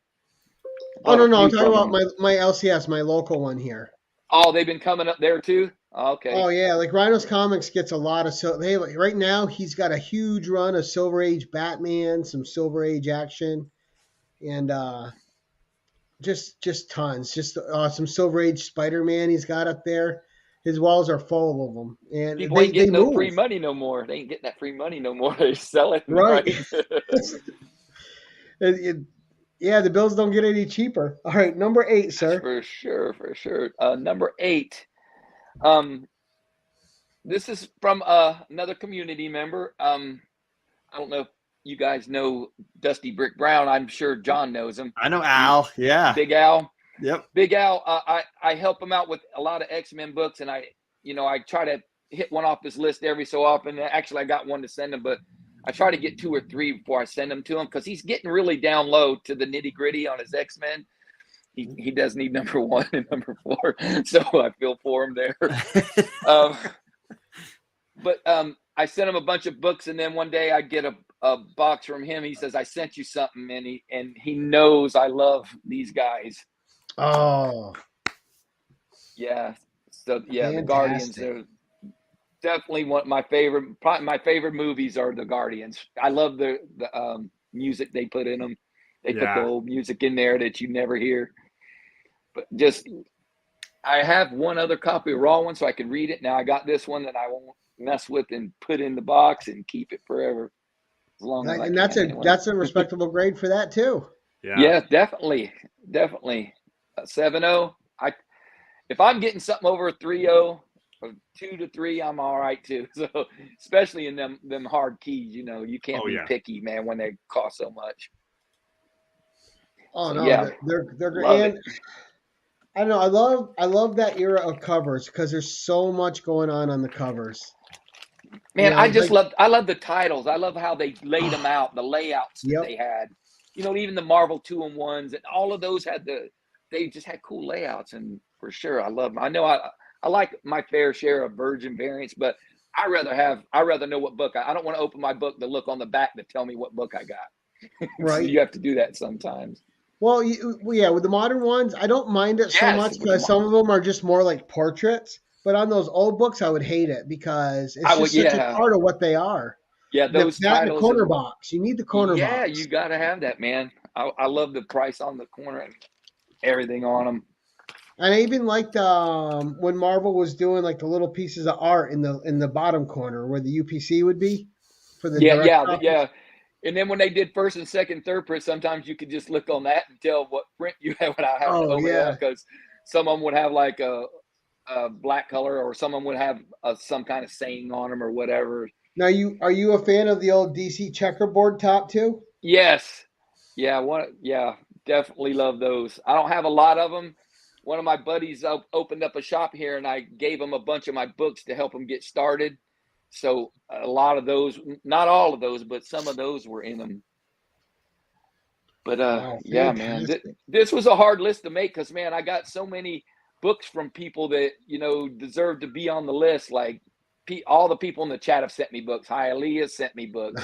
Speaker 1: Oh, no, I'm
Speaker 4: You
Speaker 1: talking
Speaker 4: from
Speaker 1: about my LCS, my local one here.
Speaker 4: Oh, they've been coming up there too. Okay.
Speaker 1: Oh yeah, like Rhino's Comics gets a lot of like, right now he's got a huge run of Silver Age Batman, some Silver Age action, and just tons. Just some Silver Age Spider Man he's got up there. His walls are full of them, and
Speaker 4: People
Speaker 1: they
Speaker 4: ain't getting no
Speaker 1: move
Speaker 4: free money no more. They ain't getting that free money no more. They sell it
Speaker 1: right.
Speaker 4: right.
Speaker 1: Yeah, the bills don't get any cheaper. All right, number 8, sir.
Speaker 4: For sure, for sure. Number 8. This is from another community member. I don't know if you guys know Dusty Brick Brown. I'm sure John knows him.
Speaker 3: I know Al. Yeah.
Speaker 4: Big Al.
Speaker 3: Yep.
Speaker 4: Big Al. I help him out with a lot of X-Men books, and I try to hit one off his list every so often. Actually, I got one to send him, but I try to get 2 or 3 before I send them to him because he's getting really down low to the nitty gritty on his X-Men. He does need number 1 and number 4, so I feel for him there. But I sent him a bunch of books, and then one day I get a box from him. He says, "I sent you something," and he knows I love these guys.
Speaker 1: Oh,
Speaker 4: yeah. So yeah,
Speaker 1: fantastic.
Speaker 4: The Guardians are definitely one of my favorite. Probably my favorite movies are The Guardians. I love the music they put in them. They put the old music in there that you never hear. But just, I have one other copy of Raw one, so I can read it. Now I got this one that I won't mess with and put in the box and keep it forever. As long as
Speaker 1: and that's a respectable grade for that too.
Speaker 4: Yeah, definitely. 7.0. If I'm getting something over a 3.0 or 2 to 3, I'm all right too. So especially in them hard keys, you can't be picky, man, when they cost so much.
Speaker 1: Oh
Speaker 4: so,
Speaker 1: no,
Speaker 4: yeah,
Speaker 1: they're great. I don't know. I love that era of covers because there's so much going on the covers.
Speaker 4: Man, I just I love the titles. I love how they laid them out, the layouts that they had. Even the Marvel 2-in-1s and all of those they just had cool layouts, and for sure I love them. I know I like my fair share of Virgin variants, but I rather know what book I don't want to open my book to look on the back to tell me what book I got. Right. So you have to do that sometimes.
Speaker 1: Well, yeah, with the modern ones, I don't mind it so much because some of them are just more like portraits. But on those old books, I would hate it because it's just such a part of what they are.
Speaker 4: Yeah, those
Speaker 1: that and the corner box. You need the corner box.
Speaker 4: Yeah, you got to have that, man. I love the price on the corner and everything on them.
Speaker 1: And I even liked when Marvel was doing like the little pieces of art in the bottom corner where the UPC would be for the
Speaker 4: yeah. And then when they did first and second, third print, sometimes you could just look on that and tell what print you have without having to open it up, because some of them would have like a black color, or some of them would have some kind of saying on them or whatever.
Speaker 1: Now, are you a fan of the old DC checkerboard top too?
Speaker 4: Yes. Yeah. Definitely love those. I don't have a lot of them. One of my buddies opened up a shop here, and I gave him a bunch of my books to help him get started. So a lot of those, not all of those, but some of those were in them. But yeah, man, this was a hard list to make because, man, I got so many books from people that deserve to be on the list. Like all the people in the chat have sent me books. Hialeah sent me books.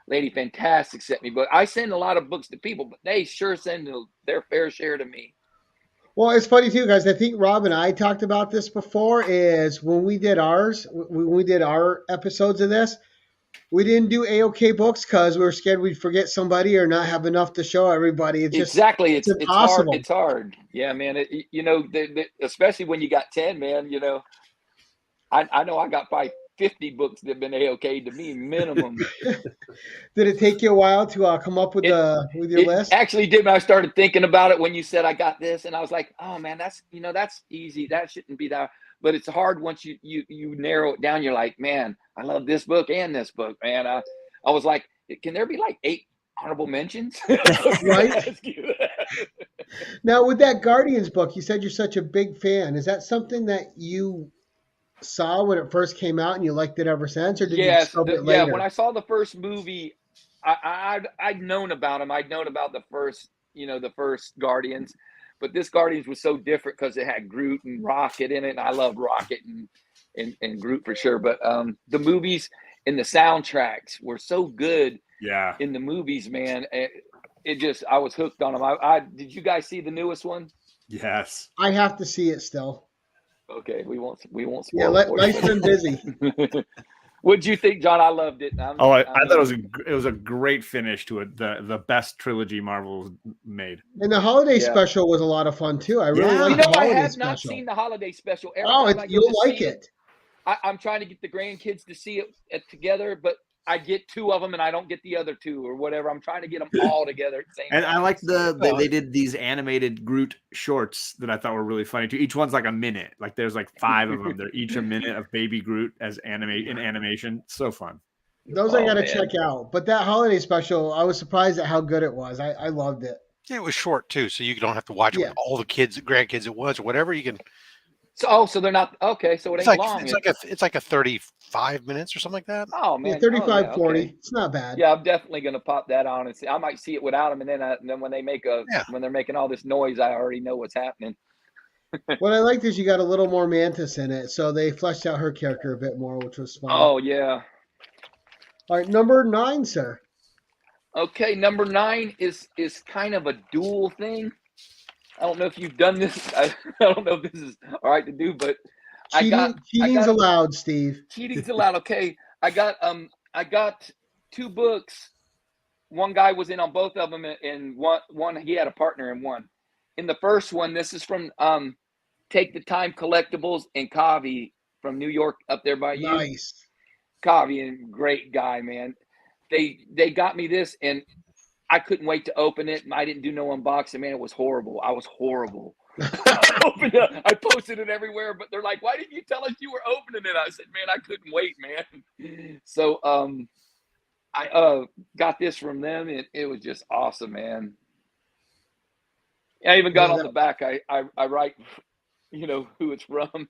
Speaker 4: Lady Fantastic sent me books. I send a lot of books to people, but they sure send their fair share to me.
Speaker 1: Well, it's funny too, guys. I think Rob and I talked about this before. Is when we did ours, when we did our episodes of this, we didn't do AOK books because we were scared we'd forget somebody or not have enough to show everybody. It's just it's impossible.
Speaker 4: It's hard. Yeah, man. Especially when you got 10, man. I know I got probably 50 books that have been AOK to me minimum.
Speaker 1: Did it take you a while to come up with your list?
Speaker 4: Actually did when I started thinking about it when you said I got this, and I was like, oh man, that's easy. That shouldn't be that. But it's hard once you narrow it down. You're like, man, I love this book and this book, man. I was like, can there be like 8 honorable mentions?
Speaker 1: Right. Now with that Guardians book, you said you're such a big fan. Is that something that you saw when it first came out and you liked it ever since, or did you discover it later?
Speaker 4: Yeah, when I saw the first movie, I'd known about him. I'd known about the first Guardians, but this Guardians was so different because it had Groot and Rocket in it, and I loved Rocket and Groot for sure. But the movies and the soundtracks were so good.
Speaker 3: Yeah.
Speaker 4: In the movies, man, I was hooked on them. Did you guys see the newest one?
Speaker 3: Yes.
Speaker 1: I have to see it still.
Speaker 4: Okay, we won't spoil
Speaker 1: Yeah,
Speaker 4: it for
Speaker 1: life's been busy.
Speaker 4: you. What'd you think, John? I loved it.
Speaker 3: I thought it was a great finish to it. The best trilogy Marvel's made.
Speaker 1: And the holiday
Speaker 4: Yeah.
Speaker 1: special was a lot of fun too. I really
Speaker 3: Yeah.
Speaker 1: like
Speaker 4: You
Speaker 1: the
Speaker 4: know, I
Speaker 1: holiday
Speaker 4: have not
Speaker 1: special.
Speaker 4: seen the holiday special. Every time I go
Speaker 1: You'll
Speaker 4: to
Speaker 1: like
Speaker 4: see
Speaker 1: it.
Speaker 4: I'm trying to get the grandkids to see it together, but I get two of them and I don't get the other two or whatever. I'm trying to get them all together at the same
Speaker 3: And
Speaker 4: time.
Speaker 3: I like they did these animated Groot shorts that I thought were really funny too. Each one's like a minute. Like there's like 5 of them. They're each a minute of baby Groot as in animation. So fun.
Speaker 1: Those I gotta
Speaker 4: man.
Speaker 1: check out. But that holiday special, I was surprised at how good it was. I loved it.
Speaker 2: Yeah, it was short too, so you don't have to watch it
Speaker 1: Yeah.
Speaker 2: with all the grandkids at once or whatever. You can.
Speaker 4: So they're not okay. So it ain't long.
Speaker 2: It's like a 35 minutes or something like that.
Speaker 4: Oh man,
Speaker 1: Yeah, 35,
Speaker 4: yeah,
Speaker 1: 40.
Speaker 4: okay.
Speaker 1: It's not bad.
Speaker 4: Yeah, I'm definitely gonna pop that on and see. I might see it without them, and then when they when they're making all this noise, I already know what's happening.
Speaker 1: What I liked is you got a little more Mantis in it, so they fleshed out her character a bit more, which was fun.
Speaker 4: Oh yeah.
Speaker 1: All right, number 9, sir.
Speaker 4: Okay, number 9 is kind of a dual thing. I don't know if you've done this. I don't know if this is all right to do, but
Speaker 1: Cheating's allowed, Steve.
Speaker 4: Cheating's allowed. Okay, I got 2 books. One guy was in on both of them, and one he had a partner in one. In the first one, this is from Take the Time Collectibles and Kavi from New York, up there by you.
Speaker 1: Nice.
Speaker 4: Kavi, and great guy, man. They got me this, and I couldn't wait to open it. I didn't do no unboxing, man. It was horrible. I was horrible. I opened it, I posted it everywhere, but they're like, "Why didn't you tell us you were opening it?" I said, "Man, I couldn't wait, man." So I got this from them, and it was just awesome, man. I even got on the back. I write, who it's from.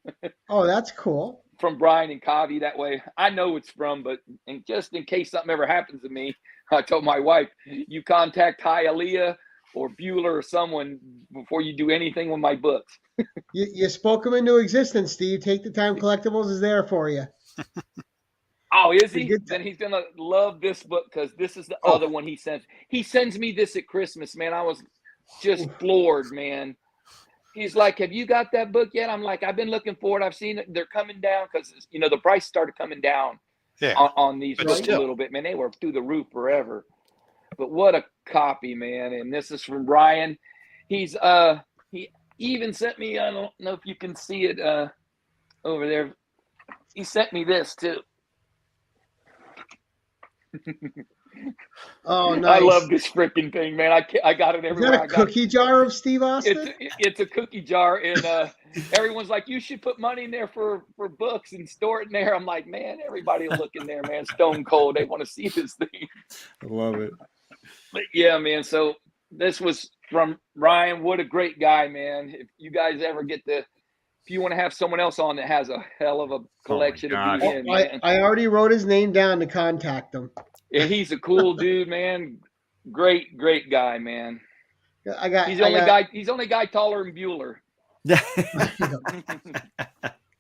Speaker 1: Oh, that's cool.
Speaker 4: From Brian and Kavi. That way I know it's from, but just in case something ever happens to me, I told my wife, you contact Hialeah or Bueller or someone before you do anything with my books.
Speaker 1: You spoke them into existence, Steve. Take the Time Collectibles is there for you.
Speaker 4: Oh, is he? Then he's going to love this book because this is the other one he sends. He sends me this at Christmas, man. I was just floored, man. He's like, "Have you got that book yet?" I'm like, "I've been looking for it. I've seen it. They're coming down because, the price started coming down on these books a little bit, man. They were through the roof forever. But what a copy, man. And this is from Brian. He even sent me, I don't know if you can see it over there. He sent me this too.
Speaker 1: Oh, nice.
Speaker 4: I love this freaking thing, man. I got it everywhere.
Speaker 1: Is that a cookie jar of Steve Austin?
Speaker 4: It's a cookie jar, and everyone's like, "You should put money in there for books and store it in there." I'm like, "Man, everybody will look in there, man. Stone cold. They want to see this thing."
Speaker 3: I love it.
Speaker 4: But yeah, man. So this was from Ryan. What a great guy, man. If you guys ever if you want to have someone else on that has a hell of a collection to be in, man.
Speaker 1: I already wrote his name down to contact him.
Speaker 4: Yeah, he's a cool dude, man. Great guy, man. He's the only guy taller than Bueller.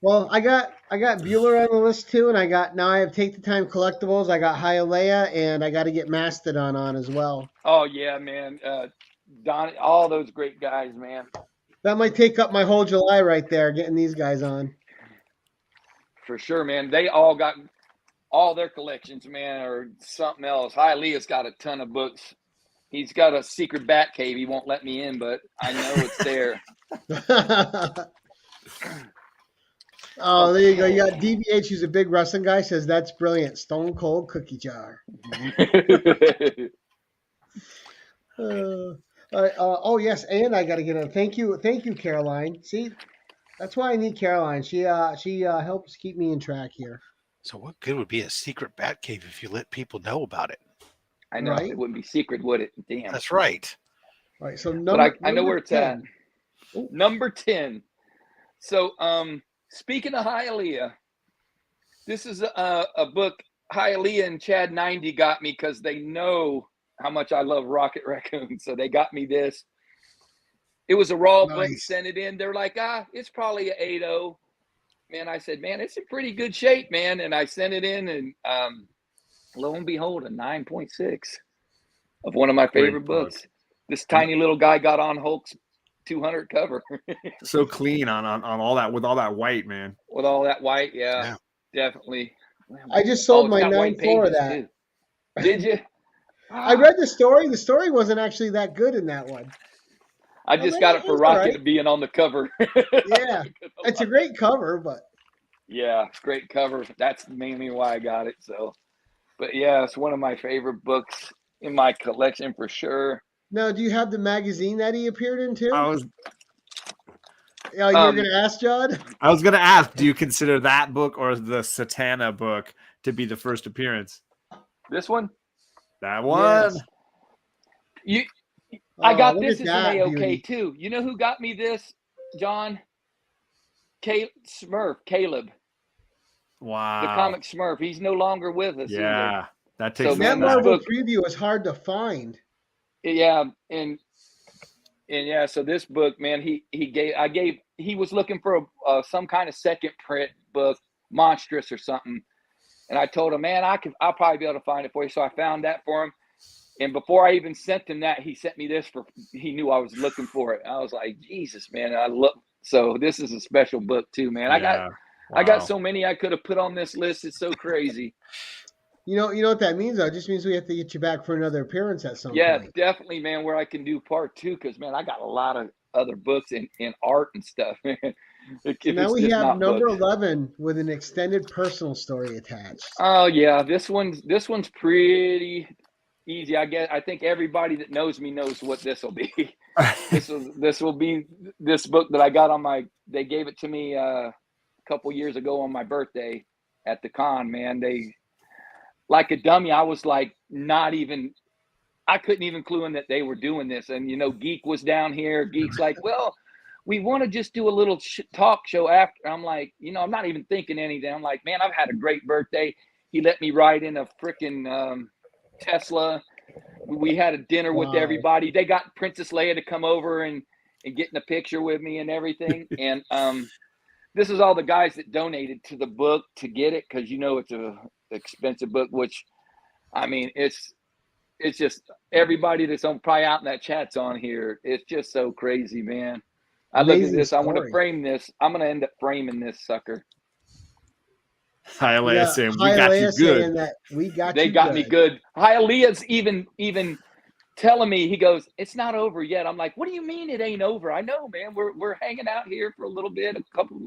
Speaker 1: Well, I got Bueller on the list too, and now I have Take the Time Collectibles. I got Hialeah, and I got to get Mastodon on as well.
Speaker 4: Oh yeah, man. Don, all those great guys, man.
Speaker 1: That might take up my whole July right there, getting these guys on.
Speaker 4: For sure, man. They all got all their collections, man, or something else. Hialeah's got a ton of books. He's got a secret bat cave. He won't let me in, but I know it's there.
Speaker 1: Oh, there you go. You got DBH, who's a big wrestling guy, says that's brilliant. Stone cold cookie jar. Oh yes, and I got to get a thank you, Caroline. See, that's why I need Caroline. She helps keep me in track here.
Speaker 2: So what good would be a secret bat cave if you let people know about it?
Speaker 4: I know, right? It wouldn't be secret, would it? Damn.
Speaker 2: That's right.
Speaker 1: All right, so
Speaker 4: I know where it's 10. At. Ooh. Number 10. So speaking of Hialeah, this is a book Hialeah and Chad 90 got me because they know how much I love Rocket Raccoon. So they got me this. It was a raw book, sent it in. They're like, it's probably an 8.0. Man, I said, man, it's in pretty good shape, man. And I sent it in, and lo and behold, a 9.6 of one of my favorite books. This tiny little guy got on Hulk's 200 cover.
Speaker 3: So clean on all that with all that white, man.
Speaker 4: With all that white, yeah,
Speaker 2: Yeah.
Speaker 4: definitely.
Speaker 1: I just
Speaker 4: Oh,
Speaker 1: sold
Speaker 4: it's
Speaker 1: my
Speaker 4: got white
Speaker 1: 9.4 of
Speaker 4: pages
Speaker 1: that.
Speaker 4: too. Did you?
Speaker 1: I read the story. The story wasn't actually that good in that one.
Speaker 4: I
Speaker 1: was
Speaker 4: just
Speaker 1: like,
Speaker 4: got
Speaker 1: "Yeah,
Speaker 4: it for
Speaker 1: it's all
Speaker 4: Rocket
Speaker 1: right."
Speaker 4: being on the cover.
Speaker 1: Yeah, it's a great cover, but
Speaker 4: Yeah, great cover. That's mainly why I got it. So, but yeah, it's one of my favorite books in my collection for sure.
Speaker 1: now do you have the magazine that he appeared in too?
Speaker 3: I was
Speaker 1: Oh, you were gonna ask, Judd?
Speaker 3: gonna ask, do you consider that book or the Satana book to be the first appearance?
Speaker 4: This one,
Speaker 3: That one.
Speaker 1: Yes.
Speaker 4: you, I
Speaker 1: Oh,
Speaker 4: got
Speaker 1: look
Speaker 4: this
Speaker 1: at
Speaker 4: as an
Speaker 1: that
Speaker 4: AOK
Speaker 1: beauty.
Speaker 4: too. You know who got me this, John? Caleb, the
Speaker 3: Wow.
Speaker 4: comic Smurf. He's no longer with us either.
Speaker 3: Yeah. That
Speaker 4: So,
Speaker 3: takes
Speaker 1: And
Speaker 3: us
Speaker 1: that
Speaker 4: man, this
Speaker 3: back.
Speaker 1: Marvel
Speaker 4: book,
Speaker 1: preview is hard to find.
Speaker 4: yeah, and yeah, so this book, man, he was looking for some kind of second print book, monstrous or something, and I told him, man, I'll probably be able to find it for you. So I found that for him, and before I even sent him that, he sent me this he knew I was looking for it. I was like, Jesus, man, so this is a special book too, man.
Speaker 3: Yeah.
Speaker 4: I got
Speaker 3: Wow.
Speaker 4: so many I could have put on this list. It's so crazy.
Speaker 1: You know what that means though? It just means we have to get you back for another appearance at some
Speaker 4: Yeah,
Speaker 1: point.
Speaker 4: definitely, man, where I can do part two, because, man, I got a lot of other books in art and stuff, man. If
Speaker 1: So now
Speaker 4: it's
Speaker 1: we
Speaker 4: just
Speaker 1: have
Speaker 4: not
Speaker 1: number
Speaker 4: books.
Speaker 1: 11 with an extended personal story attached.
Speaker 4: Oh yeah, this one's pretty easy. I think everybody that knows me knows what this will be. This will be this book that I got they gave it to me a couple years ago on my birthday at the con, man. They, like a dummy, I was like I couldn't even clue in that they were doing this. And, Geek was down here. Geek's like, well, we want to just do a little talk show after. I'm like, I'm not even thinking anything. I'm like, man, I've had a great birthday. He let me ride in a freaking Tesla. We had a dinner with
Speaker 1: Wow.
Speaker 4: everybody. They got Princess Leia to come over and get in a picture with me and everything. And this is all the guys that donated to the book to get it, because it's a expensive book, which, I mean, it's just everybody that's probably out in that chat's on here. It's just so crazy, man. I look at
Speaker 1: Amazing
Speaker 4: this. I want to
Speaker 1: story.
Speaker 4: frame this. I'm going to end up framing this sucker.
Speaker 3: Hi, Leia
Speaker 1: Yeah,
Speaker 3: saying, we got you
Speaker 1: Hialeah
Speaker 3: good.
Speaker 1: saying that we got
Speaker 4: They
Speaker 1: you
Speaker 4: got
Speaker 1: good.
Speaker 4: me good. Hialeah's even telling me, he goes, it's not over yet. I'm like, what do you mean it ain't over? I know, man. We're hanging out here for a little bit, a couple,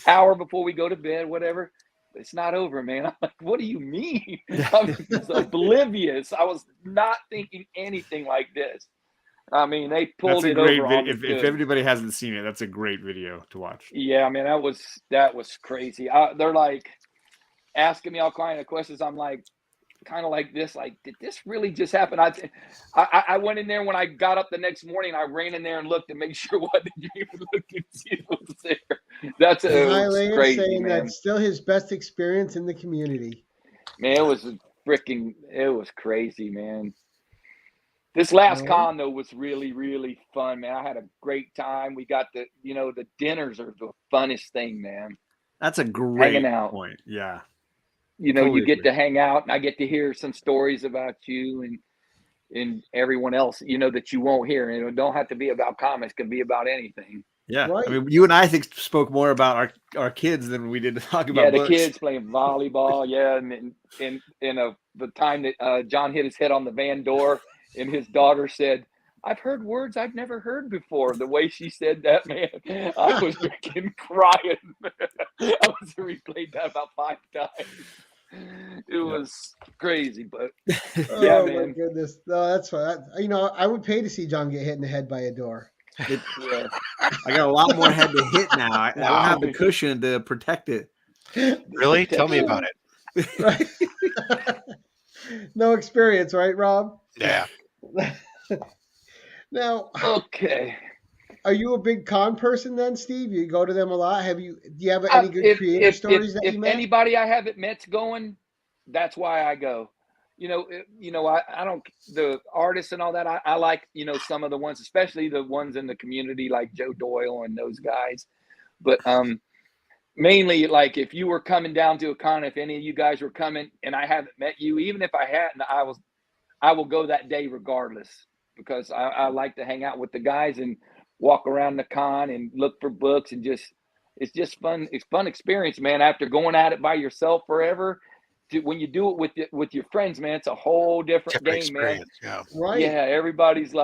Speaker 4: hour before we go to bed, whatever. It's not over, man. I'm like, what do you mean? I was oblivious. I was not thinking anything like this. I mean, they pulled
Speaker 3: That's a
Speaker 4: it
Speaker 3: great
Speaker 4: over on
Speaker 3: video.
Speaker 4: me
Speaker 3: If
Speaker 4: good.
Speaker 3: everybody hasn't seen it, that's a great video to watch.
Speaker 4: Yeah, I mean, that was crazy. They're like asking me all kind of questions. I'm like, kind of like this, like, did this really just happen? I went in there when I got up the next morning. I ran in there and looked to make sure what did you even look and see what was there. That's
Speaker 1: And
Speaker 4: it was
Speaker 1: Hialeah
Speaker 4: crazy,
Speaker 1: saying
Speaker 4: man.
Speaker 1: that's still his best experience in the community.
Speaker 4: Man, it was crazy, man. This last con though was really, really fun, man. I had a great time. We got the dinners are the funnest thing, man.
Speaker 3: That's a great
Speaker 4: Hanging out.
Speaker 3: point. Yeah.
Speaker 4: You get to hang out, and I get to hear some stories about you and everyone else, that you won't hear. And it don't have to be about comics; it can be about anything.
Speaker 3: Yeah,
Speaker 1: Right.
Speaker 3: I mean, you and I think spoke more about our kids than we did to talk about
Speaker 4: the
Speaker 3: books.
Speaker 4: kids playing volleyball. Yeah, and the time that John hit his head on the van door, and his daughter said, "I've heard words I've never heard before." The way she said that, man, I was freaking crying. I was replayed that about 5 times. It was crazy, but yeah,
Speaker 1: Oh
Speaker 4: man.
Speaker 1: my goodness. No, that's fine. I would pay to see John get hit in the head by a door.
Speaker 4: Yeah.
Speaker 3: I got a lot more head to hit now. I don't have the cushion to protect it.
Speaker 2: Really? Tell me about it.
Speaker 1: Right. No experience, right, Rob?
Speaker 2: Yeah.
Speaker 1: Now,
Speaker 4: Okay.
Speaker 1: are you a big con person then, Steve? You go to them a lot. Do you have any good creator stories that you met?
Speaker 4: If anybody I haven't met's going, that's why I go. I don't, the artists and all that. I like, some of the ones, especially the ones in the community like Joe Doyle and those guys. But mainly, like, if you were coming down to a con, if any of you guys were coming and I haven't met you, even if I hadn't, I will go that day regardless, because I like to hang out with the guys. And walk around the con and look for books and it's just fun. It's fun experience, man. After going at it by yourself forever, when you do it with your friends, man, it's a whole different
Speaker 2: Different
Speaker 4: game, man.
Speaker 2: experience. Yeah.
Speaker 1: Right.
Speaker 4: Yeah, everybody's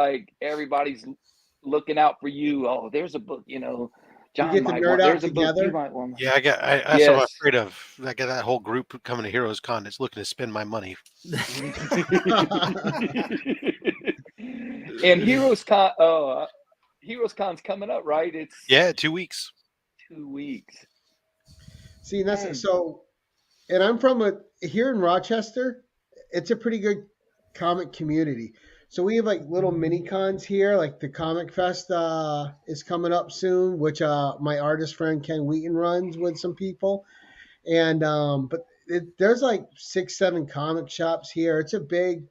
Speaker 4: looking out for you. Oh, there's a book,
Speaker 1: You
Speaker 4: John
Speaker 1: get to
Speaker 4: might
Speaker 1: nerd
Speaker 4: want.
Speaker 1: out
Speaker 4: There's a book you
Speaker 1: together.
Speaker 4: might want.
Speaker 2: Yeah, that's what I'm
Speaker 4: Yes.
Speaker 2: afraid of. I got that whole group coming to Heroes Con that's looking to spend my money.
Speaker 4: And Heroes Con's coming up, right? It's
Speaker 2: Yeah, 2 weeks.
Speaker 4: 2 weeks.
Speaker 1: See, and
Speaker 4: Dang.
Speaker 1: that's so. And I'm from here in Rochester. It's a pretty good comic community. So we have like little mini cons here, like the Comic Fest is coming up soon, which my artist friend Ken Wheaton runs with some people. And but there's like 6, 7 comic shops here. It's a big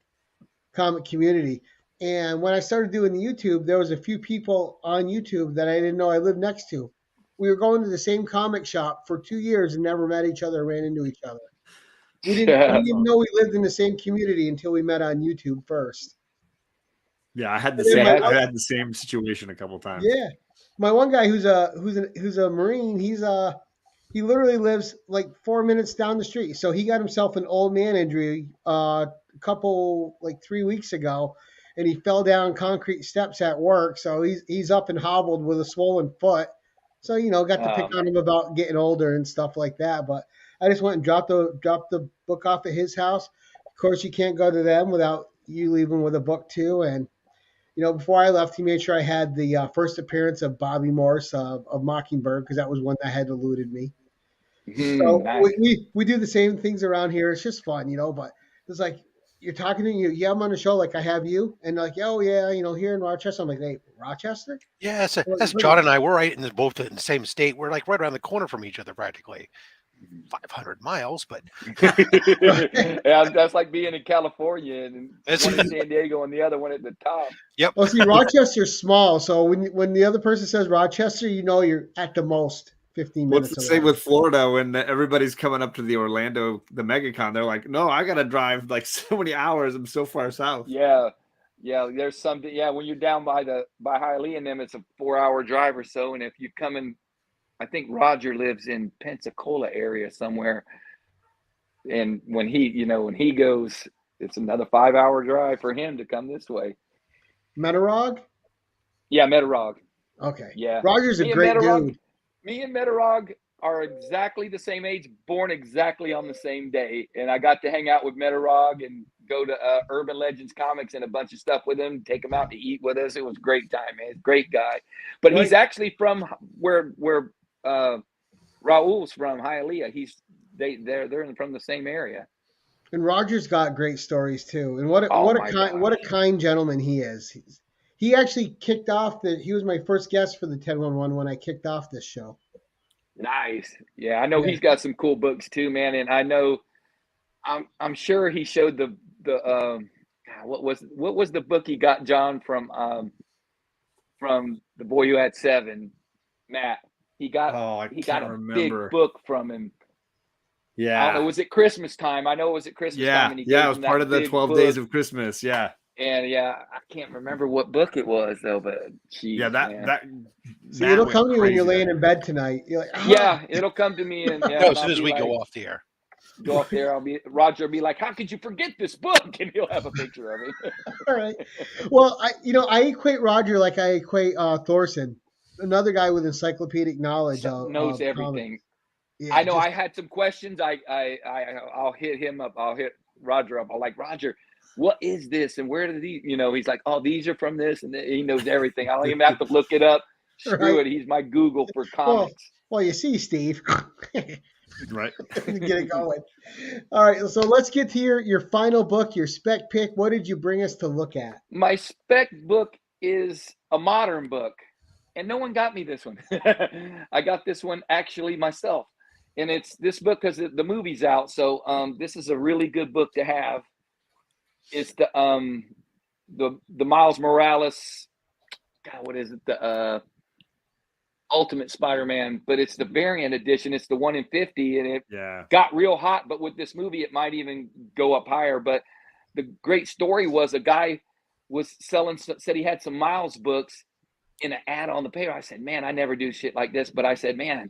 Speaker 1: comic community. And when I started doing the YouTube, there was a few people on YouTube that I didn't know I lived next to. We were going to the same comic shop for 2 years and never met each other, ran into each other. We didn't know we lived in the same community until we met on YouTube first.
Speaker 3: Yeah, I had the
Speaker 1: And then
Speaker 3: same.
Speaker 1: my
Speaker 3: I had the same situation a couple times.
Speaker 1: Yeah, my one guy who's a Marine. He literally lives like 4 minutes down the street. So he got himself an old man injury a couple like 3 weeks ago, and he fell down concrete steps at work. So he's up and hobbled with a swollen foot. So got to pick on him about getting older and stuff like that. But I just went and dropped the book off at his house. Of course, you can't go to them without you leaving with a book too, and before I left, he made sure I had the first appearance of Bobby Morse of Mockingbird because that was one that had eluded me. So
Speaker 4: Nice.
Speaker 1: we do the same things around here. It's just fun, But it's like you're talking to you. Yeah, I'm on the show like I have you, and like, oh yeah, here in Rochester. I'm like, hey, Rochester?
Speaker 2: Yeah, that's John and I. We're right both in the same state. We're like right around the corner from each other practically. 500 miles, but
Speaker 4: yeah, that's like being in California and one in San Diego and the other one at the top.
Speaker 2: Yep.
Speaker 1: Well, see, Rochester's small, so when the other person says Rochester, you're at the most 15 minutes.
Speaker 3: What's the same with Florida when everybody's coming up to the MegaCon? They're like, no, I gotta drive like so many hours. I'm so far south.
Speaker 4: Yeah. There's something. Yeah, when you're down by Hialeah and them, it's a 4-hour drive or so, and if you come in. I think Roger lives in Pensacola area somewhere. And when he goes, it's another 5-hour drive for him to come this way.
Speaker 1: Metarog?
Speaker 4: Yeah, Metarog.
Speaker 1: Okay.
Speaker 4: Yeah.
Speaker 1: Roger's a great dude.
Speaker 4: Me and Metarog are exactly the same age, born exactly on the same day. And I got to hang out with Metarog and go to Urban Legends Comics and a bunch of stuff with him, take him out to eat with us. It was a great time, man. Great guy. But he's actually from where Raul's from, Hialeah. They're from the same area.
Speaker 1: And Roger's got great stories too. And what a kind gentleman he is. He actually kicked off he was my first guest for the 1011 when I kicked off this show.
Speaker 4: Nice. Yeah, I know he's got some cool books too, man. And I know I'm sure he showed the what was the book he got John from The Boy Who Had Seven, Matt. He got a big book from him.
Speaker 3: Yeah.
Speaker 4: I don't know, was it Christmas time? I know it was at Christmas time. And
Speaker 3: it was part of the 12 days of Christmas. Yeah.
Speaker 4: And I can't remember what book it was though, but geez,
Speaker 1: so it'll come to you when you're laying in bed tonight. You're like,
Speaker 4: yeah, it'll come to me and
Speaker 2: as soon as we go off the air.
Speaker 4: Go up there. Roger will be like, how could you forget this book? And he'll have a picture of it.
Speaker 1: All right. Well, I equate Roger like I equate Thorson, another guy with encyclopedic knowledge.
Speaker 4: Knows everything. Yeah, I know. I had some questions. I'll hit him up. I'll hit Roger up. I'm like, Roger, what is this? And where did these? He's like, oh, these are from this, and he knows everything. I don't even have to look it up. Screw it. He's my Google for comics.
Speaker 1: Well, you see, Steve.
Speaker 3: Right.
Speaker 1: Get it going. All right. So let's get to your final book, your spec pick. What did you bring us to look at?
Speaker 4: My spec book is a modern book, and no one got me this one. I got this one actually myself, and it's this book because the movie's out. So this is a really good book to have. It's the Miles Morales. God, what is it? The Ultimate Spider-Man, but it's the variant edition. It's the 1 in 50, and it got real hot. But with this movie, it might even go up higher. But the great story was a guy was said he had some Miles books, in an ad on the paper. I said, man, I never do shit like this. But I said, man,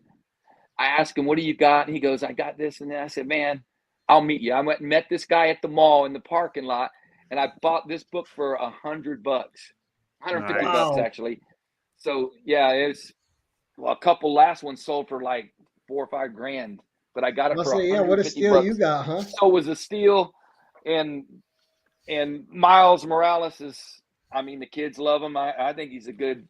Speaker 4: I asked him, what do you got? And he goes, I got this. And then I said, man, I'll meet you. I went and met this guy at the mall in the parking lot. And I bought this book for $100, $150
Speaker 3: Nice.
Speaker 4: actually. So yeah, a couple last ones sold for like $4 or $5 grand, but I got it
Speaker 1: I'll
Speaker 4: for
Speaker 1: say, yeah, what a
Speaker 4: 150
Speaker 1: steal
Speaker 4: bucks.
Speaker 1: you got, huh?
Speaker 4: So it was a steal. And Miles Morales is, I mean, the kids love him. I think he's a good,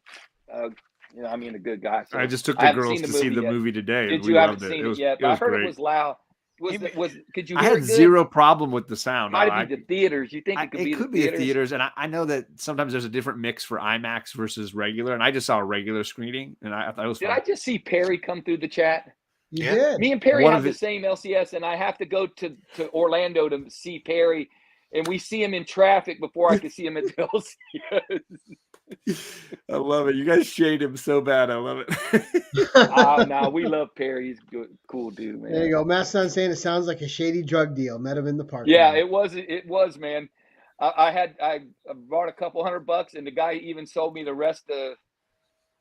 Speaker 4: a good guy. So
Speaker 3: I just took
Speaker 4: I
Speaker 3: the
Speaker 4: haven't
Speaker 3: girls
Speaker 4: seen
Speaker 3: to see the
Speaker 4: yet.
Speaker 3: movie today.
Speaker 4: Did
Speaker 3: And we
Speaker 4: you haven't
Speaker 3: loved
Speaker 4: seen
Speaker 3: it.
Speaker 4: it yet?
Speaker 3: It
Speaker 4: But I
Speaker 3: was
Speaker 4: heard
Speaker 3: great.
Speaker 4: it was loud. Could you
Speaker 3: I
Speaker 4: hear
Speaker 3: had
Speaker 4: it good?
Speaker 3: zero problem with the sound.
Speaker 4: Might have been the theaters. You think it could be
Speaker 3: It could
Speaker 4: the
Speaker 3: be
Speaker 4: theaters?
Speaker 3: at theaters, and I know that sometimes there's a different mix for IMAX versus regular, and I just saw a regular screening, and I thought it was
Speaker 4: Did
Speaker 3: fun.
Speaker 4: I just see Perry come through the chat?
Speaker 1: You
Speaker 2: Yeah.
Speaker 1: did.
Speaker 4: Me and Perry
Speaker 3: One
Speaker 4: have
Speaker 3: of
Speaker 4: the
Speaker 3: it-
Speaker 4: same LCS, and I have to go to Orlando to see Perry, and we see him in traffic before I can see him at the LCS.
Speaker 3: I love it. You guys shade him so bad. I love it.
Speaker 4: No, we love Perry. He's good, cool dude, man.
Speaker 1: There you go. Mastodon saying it sounds like a shady drug deal. Met him in the park.
Speaker 4: Yeah, it was, man. I bought a couple $100, and the guy even sold me the rest of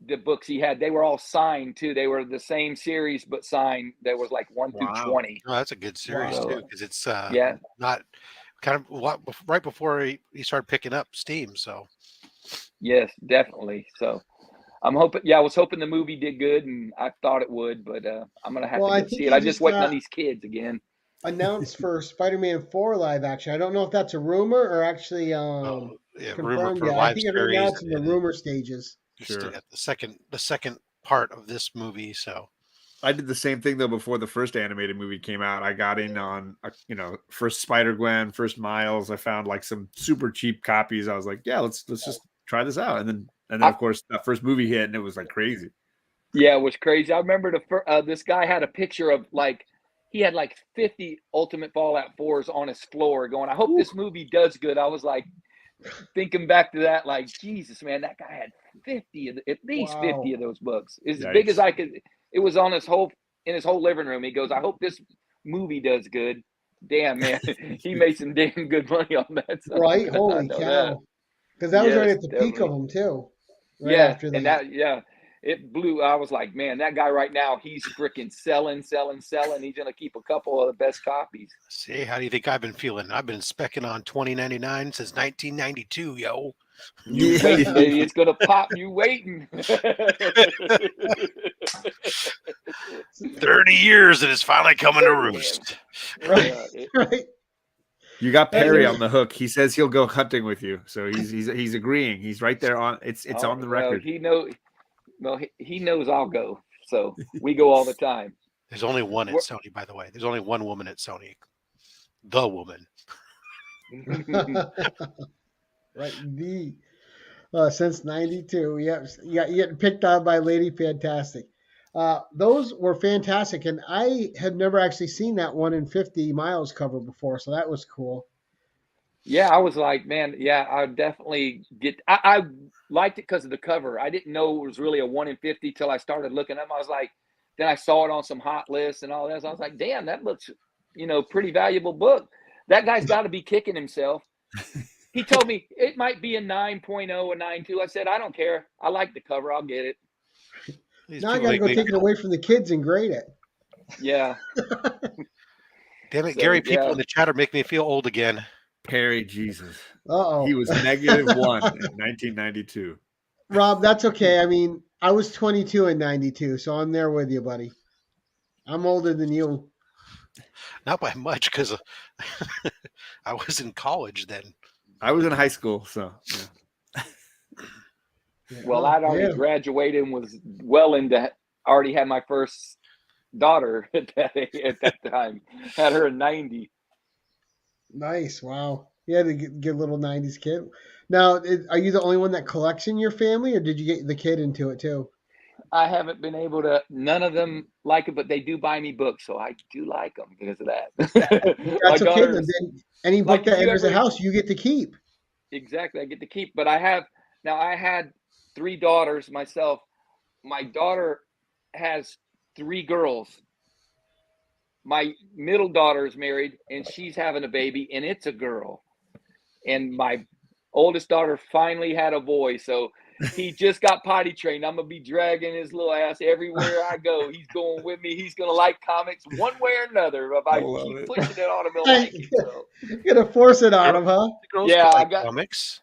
Speaker 4: the books he had. They were all signed too. They were the same series but signed. There was like 1 through
Speaker 3: Wow.
Speaker 4: 20.
Speaker 2: Oh, that's a good series
Speaker 1: Wow.
Speaker 2: too, because it's
Speaker 4: Yeah.
Speaker 2: not kind of right before he started picking up steam. So
Speaker 4: Yes, definitely. So I'm hoping. Yeah, I was hoping the movie did good, and I thought it would, but I'm gonna have
Speaker 1: Well,
Speaker 4: to
Speaker 1: I
Speaker 4: go
Speaker 1: think
Speaker 4: see it.
Speaker 1: he
Speaker 4: I just
Speaker 1: just
Speaker 4: waiting
Speaker 1: got-
Speaker 4: on these kids again.
Speaker 1: Announced for Spider-Man 4 live action. I don't know if that's a rumor or actually
Speaker 2: yeah, rumor
Speaker 1: confirmed
Speaker 2: for
Speaker 1: yet. I
Speaker 2: live
Speaker 1: think right now
Speaker 2: series.
Speaker 1: it's in the
Speaker 2: and
Speaker 1: rumor stages.
Speaker 2: just
Speaker 3: Sure.
Speaker 2: at the second part of this movie. So
Speaker 3: I did the same thing though before the first animated movie came out. I got in on first Spider-Gwen, first Miles. I found like some super cheap copies. I was like, yeah, let's just try this out. And then of course that first movie hit, and it was like crazy.
Speaker 4: Yeah, it was crazy. I remember this guy had a picture of he had like 50 Ultimate Fallout 4s on his floor going, I hope this movie does good. I was like thinking back to that, like, Jesus, man, that guy had 50 at least 50 of those books. As big as I could. It was on in his whole living room. He goes, I hope this movie does good. Damn, man, he made some damn good money on that. So
Speaker 1: Right? Holy cow. Because that was right
Speaker 4: Yes,
Speaker 1: at the peak of
Speaker 4: definitely.
Speaker 1: them too. Right
Speaker 4: Yeah,
Speaker 1: after that.
Speaker 4: and it blew. I was like, man, that guy right now, he's freaking selling. He's gonna keep a couple of the best copies.
Speaker 2: see, how do you think I've been feeling? I've been specking on 2099 since 1992, yo.
Speaker 4: You waiting, baby. It's gonna pop. You waiting.
Speaker 2: 30 years and it's finally coming to roost.
Speaker 1: Right.
Speaker 4: Yeah,
Speaker 1: Right.
Speaker 3: You got Perry on the hook. He says he'll go hunting with you, so he's agreeing. He's right there on. It's on the record.
Speaker 4: He knows I'll go. So we go all the time.
Speaker 2: There's only one at Sony, by the way. There's only one woman at Sony. The woman.
Speaker 1: Right. Since 92. Yep. You getting picked on by Lady Fantastic. Those were fantastic. And I had never actually seen that 1 in 50 miles cover before. So that was cool.
Speaker 4: Yeah, I was like, man, yeah, I definitely I liked it because of the cover. I didn't know it was really a 1 in 50 till I started looking up. I was like, then I saw it on some hot lists and all that. So I was like, damn, that looks, pretty valuable book. That guy's got to be kicking himself. He told me it might be a 9.0, a 9.2. I said, I don't care. I like the cover. I'll get it.
Speaker 1: Now I got to go take it away from the kids and grade it.
Speaker 4: Yeah.
Speaker 2: Damn it,
Speaker 4: So,
Speaker 2: Gary, people
Speaker 4: yeah.
Speaker 2: in the chat are making me feel old again.
Speaker 3: Perry, Jesus.
Speaker 1: Uh-oh.
Speaker 3: He was -1 in 1992.
Speaker 1: Rob, that's okay. I mean, I was 22 in 92, so I'm there with you, buddy. I'm older than you.
Speaker 2: Not by much, because I was in college then.
Speaker 3: I was in high school, so yeah.
Speaker 4: Well, I'd already graduated and was already had my first daughter at that time. Had her in 90.
Speaker 1: Nice. Wow. You had to get a little 90s kid. Now, are you the only one that collects in your family, or did you get the kid into it too?
Speaker 4: I haven't been able to, none of them like it, but they do buy me books. So I do like them because of that.
Speaker 1: That's okay. Then any book
Speaker 4: like,
Speaker 1: that
Speaker 4: if you
Speaker 1: enters the
Speaker 4: ever-
Speaker 1: house, you get to keep.
Speaker 4: Exactly. I get to keep, but I had 3 daughters myself. My daughter has 3 girls. My middle daughter is married and she's having a baby and it's a girl. And my oldest daughter finally had a boy. So He just got potty trained. I'm gonna be dragging his little ass everywhere I go. He's going with me. He's gonna like comics one way or another. If I
Speaker 3: love
Speaker 4: keep
Speaker 3: it.
Speaker 4: pushing it on him, he'll like it. So
Speaker 1: You're gonna force it on him, huh?
Speaker 2: The girls
Speaker 4: Yeah,
Speaker 2: collect comics.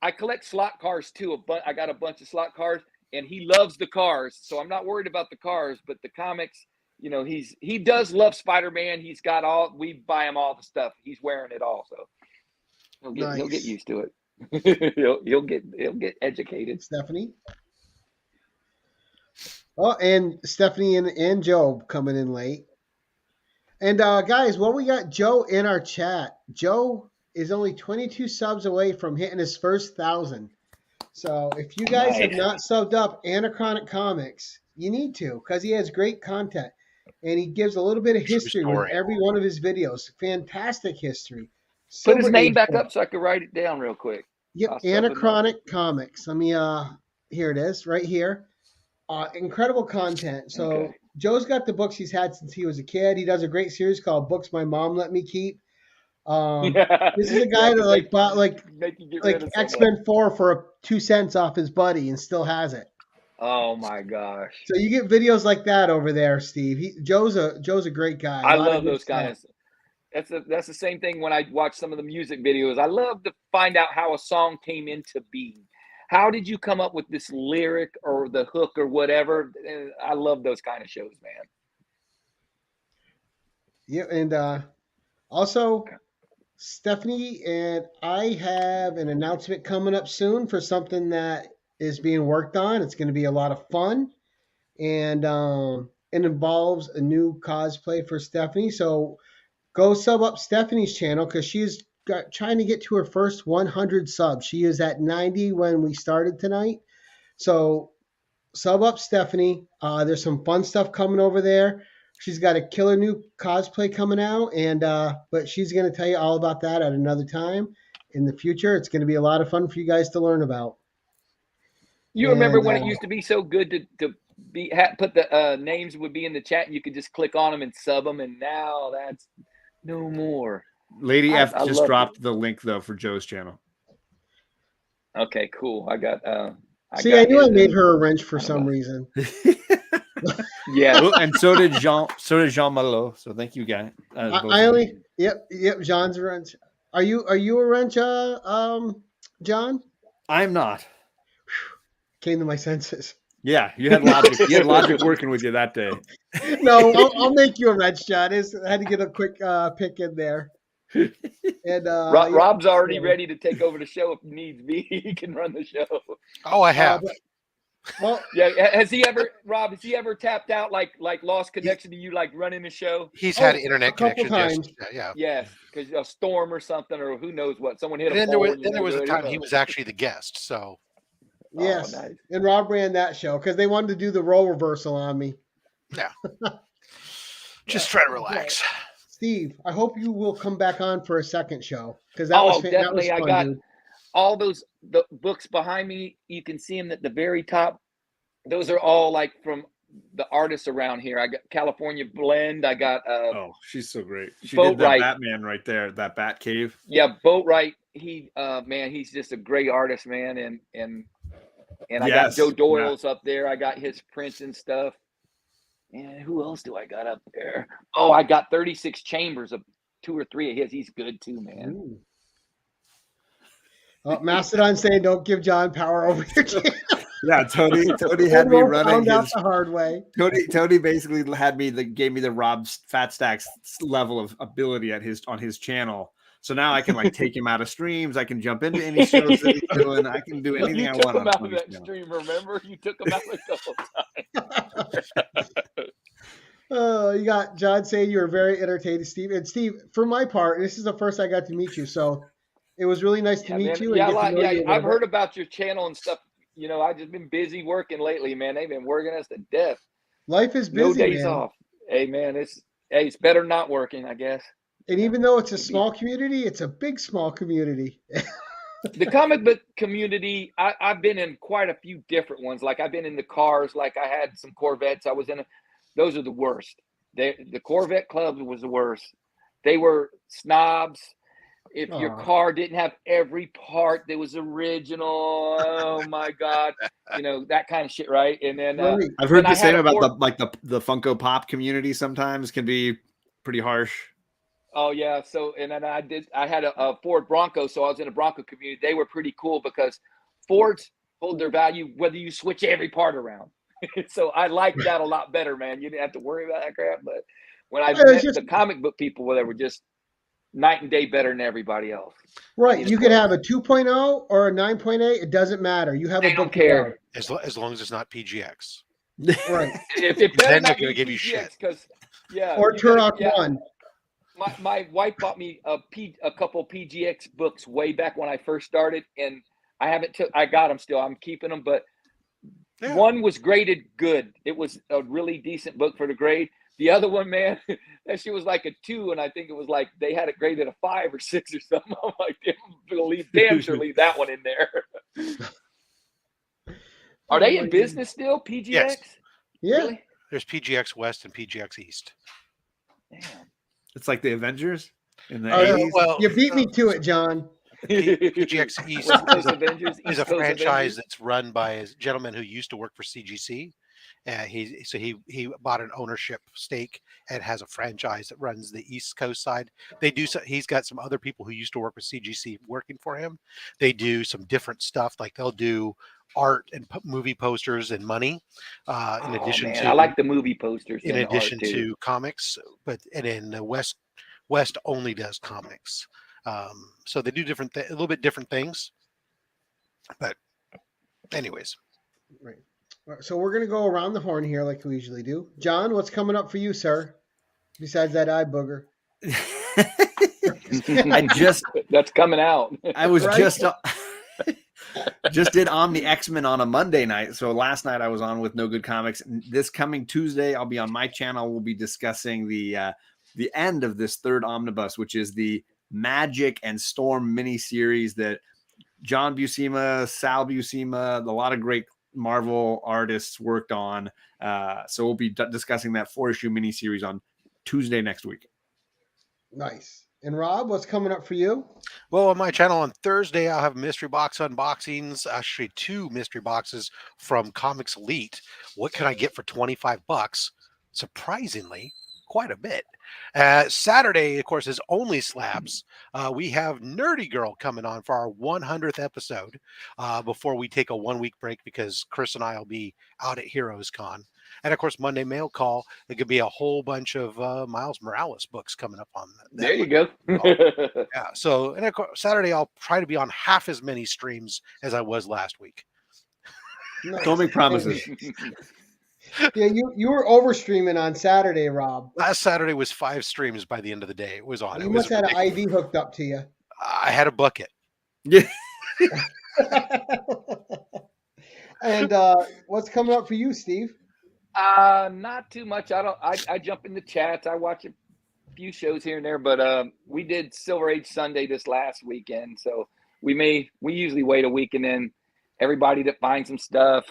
Speaker 4: I collect slot cars too. I got a bunch of slot cars, and he loves the cars. So I'm not worried about the cars, but the comics. You know, he does love Spider-Man. He's got all. We buy him all the stuff. He's wearing it all, so he'll get used to it. he'll get educated.
Speaker 1: Stephanie. Oh, and Stephanie and Joe coming in late. And guys, while we got Joe in our chat, Joe is only 22 subs away from hitting his first 1,000. So if you guys have not subbed up Anachronic Comics, you need to, because he has great content. And he gives a little bit of history with every one of his videos. Fantastic history.
Speaker 4: Put his name
Speaker 1: Age
Speaker 4: back
Speaker 1: book.
Speaker 4: up so I can write it down real quick.
Speaker 1: Yep, Anachronic Comics. Let me here it is, right here. Incredible content. So
Speaker 4: Okay.
Speaker 1: Joe's got the books he's had since he was a kid. He does a great series called Books My Mom Let Me Keep. This is a guy that like bought like X-Men 4 for 2 cents off his buddy and still has it.
Speaker 4: Oh my gosh!
Speaker 1: So you get videos like that over there, Steve. Joe's a great guy.
Speaker 4: I love those kind of. That's the same thing when I watch some of the music videos. I love to find out how a song came into being. How did you come up with this lyric or the hook or whatever? I love those kind of shows, man.
Speaker 1: Yeah, and also Stephanie and I have an announcement coming up soon for something that is being worked on. It's going to be a lot of fun, and it involves a new cosplay for Stephanie. So go sub up Stephanie's channel because she's trying to get to her first 100 subs. She is at 90 when we started tonight. So sub up Stephanie. There's some fun stuff coming over there. She's got a killer new cosplay coming out, and but she's going to tell you all about that at another time in the future. It's going to be a lot of fun for you guys to learn about.
Speaker 4: You remember when it used to be so good to put the names would be in the chat and you could just click on them and sub them, and now that's no more.
Speaker 3: Lady F just dropped the link though for Joe's channel.
Speaker 4: Okay, cool. I
Speaker 1: I knew I made her a wrench for some reason.
Speaker 4: Yeah,
Speaker 3: and so did Jean Malo. So thank you, guys.
Speaker 1: Yep, John's a wrench. Are you a wrench, John?
Speaker 3: I'm not.
Speaker 1: Came to my senses.
Speaker 3: Yeah, you had logic. You had logic working with you that day.
Speaker 1: No, I'll make you a wrench, John. I had to get a quick pick in there. And
Speaker 4: Rob's already ready to take over the show if needs be. He can run the show.
Speaker 2: Oh, I have.
Speaker 1: Well,
Speaker 4: yeah. Has he ever tapped out like lost connection to you, like running the show?
Speaker 2: He's had internet connection.
Speaker 1: Times.
Speaker 2: Yeah.
Speaker 4: Yes, because a storm or something, or who knows what. Someone hit
Speaker 2: And
Speaker 4: him.
Speaker 2: then there was a time he was actually the guest. So
Speaker 1: yes,
Speaker 4: nice.
Speaker 1: And Rob ran that show because they wanted to do the role reversal on me.
Speaker 2: Yeah. Just try to relax.
Speaker 1: Steve, I hope you will come back on for a second show because that was fun.
Speaker 4: Definitely.
Speaker 1: That was fun,
Speaker 4: I got
Speaker 1: dude.
Speaker 4: all the books behind me. You can see them at the very top. Those are all like from the artists around here. I got California Blend. I got
Speaker 3: she's so great. She
Speaker 4: Boat
Speaker 3: did that
Speaker 4: Right.
Speaker 3: Batman right there, that Bat Cave.
Speaker 4: Yeah, Boatwright. He man, he's just a great artist, man. And I got Joe Doyle's up there. I got his prints and stuff. And who else do I got up there? Oh, I got 36 Chambers of 2 or 3 of his. He's good too, man.
Speaker 1: Mastodon saying don't give John power over your channel.
Speaker 3: Yeah, Tony had me running
Speaker 1: out the hard way.
Speaker 3: Tony basically gave me the Rob Fat Stacks level of ability on his channel. So now I can like take him out of streams. I can jump into any shows that he's doing. I can do anything I want.
Speaker 4: You took him out of that stream. Remember, you took him out a couple times.
Speaker 1: You got John saying you were very entertaining, Steve. And Steve, for my part, this is the first I got to meet you, so it was really nice to meet you.
Speaker 4: I've heard about your channel and stuff. You know, I've just been busy working lately, man. They've been working us to death.
Speaker 1: Life is busy.
Speaker 4: No days
Speaker 1: man.
Speaker 4: off. Hey, man, it's better not working, I guess.
Speaker 1: And even though it's a small community, it's a big small community.
Speaker 4: The comic book community, I've been in quite a few different ones. Like I've been in the cars. Like I had some Corvettes. I was in. Those are the worst. The Corvette Club was the worst. They were snobs. if your car didn't have every part that was original, oh my God, that kind of shit, right? And then
Speaker 3: I've heard the same about
Speaker 4: the
Speaker 3: the Funko Pop community sometimes can be pretty harsh.
Speaker 4: Oh yeah, so and then I had a Ford Bronco, so I was in a Bronco community. They were pretty cool because Fords hold their value whether you switch every part around. So I liked that a lot better, man. You didn't have to worry about that crap. But when I met the comic book people, they were just night and day better than everybody else.
Speaker 1: Right. You could have a 2.0 or a 9.8. It doesn't matter. You have
Speaker 4: a book. Don't care.
Speaker 2: As long as it's not PGX.
Speaker 1: Right.
Speaker 4: If it better
Speaker 2: then
Speaker 4: not
Speaker 2: they're
Speaker 4: be
Speaker 2: going to give you
Speaker 4: PGX,
Speaker 2: shit.
Speaker 4: Because
Speaker 1: or Turok 1.
Speaker 4: My wife bought me a couple PGX books way back when I first started, and I got them still. I'm keeping them, but one was graded good. It was a really decent book for the grade. The other one, man, that shit was like a 2, and I think it was like they had it graded a 5 or 6 or something. I'm like, damn sure leave that one in there. Are they in business still, PGX?
Speaker 2: Yes.
Speaker 1: Yeah.
Speaker 4: Really?
Speaker 2: There's PGX West and PGX East.
Speaker 4: Damn.
Speaker 3: It's like the Avengers in the 80s.
Speaker 1: Well, you beat me to it, John.
Speaker 2: PGX East is a franchise that's run by a gentleman who used to work for CGC. He bought an ownership stake and has a franchise that runs the East Coast side. He's got some other people who used to work with CGC working for him. They do some different stuff, like they'll do art and movie posters and money. In addition to,
Speaker 4: I like the movie posters.
Speaker 2: In addition to comics, and in the West only does comics. So they do a little bit different things. But anyways.
Speaker 1: Right. So we're going to go around the horn here like we usually do. John, what's coming up for you, sir? Besides that eye booger.
Speaker 4: That's coming out.
Speaker 3: I was just did Omni X-Men on a Monday night. So last night I was on with No Good Comics. This coming Tuesday, I'll be on my channel. We'll be discussing the end of this third omnibus, which is the Magic and Storm miniseries that John Buscema, Sal Buscema, a lot of great Marvel artists worked on. So we'll be discussing that 4-issue miniseries on Tuesday next week.
Speaker 1: Nice. And Rob, what's coming up for you?
Speaker 2: Well, on my channel on Thursday, I'll have mystery box unboxings. Actually, 2 mystery boxes from Comics Elite. What can I get for $25? Surprisingly, quite a bit. Saturday, of course, is only slabs. We have Nerdy Girl coming on for our 100th episode before we take a 1-week break because Chris and I will be out at Heroes Con. And of course, Monday Mail Call. It could be a whole bunch of Miles Morales books coming up on that.
Speaker 4: There you go.
Speaker 2: Yeah. So, and of course, Saturday, I'll try to be on half as many streams as I was last week.
Speaker 1: Nice.
Speaker 3: Don't make promises.
Speaker 1: Yeah, you were over streaming on Saturday, Rob.
Speaker 2: Last Saturday was 5 streams by the end of the day. It was on.
Speaker 1: You must have had an IV hooked up to you.
Speaker 2: I had a bucket.
Speaker 3: Yeah.
Speaker 1: And what's coming up for you, Steve?
Speaker 4: Not too much. I jump in the chats. I watch a few shows here and there, but we did Silver Age Sunday this last weekend, so we usually wait a week, and then everybody that finds some stuff,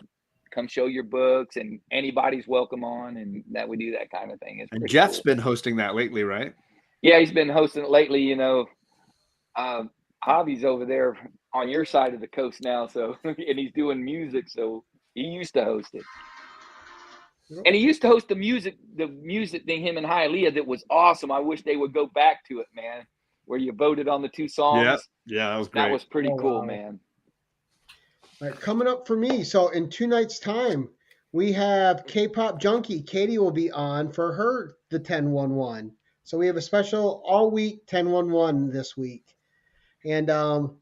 Speaker 4: come show your books, and anybody's welcome on, and that we do that kind of thing.
Speaker 3: And Jeff's been hosting that lately, right?
Speaker 4: Yeah, he's been hosting it lately. Javi's over there on your side of the coast now, so and he's doing music, so he used to host it. And he used to host the music thing, him and Hialeah, that was awesome. I wish they would go back to it, man, where you voted on the 2 songs.
Speaker 3: Yeah, that was great.
Speaker 4: That was pretty cool, man.
Speaker 1: All right, coming up for me. So in 2 nights' time, we have K-Pop Junkie. Katie will be on for the 10-1-1. So we have a special all-week 10-1-1 this week. And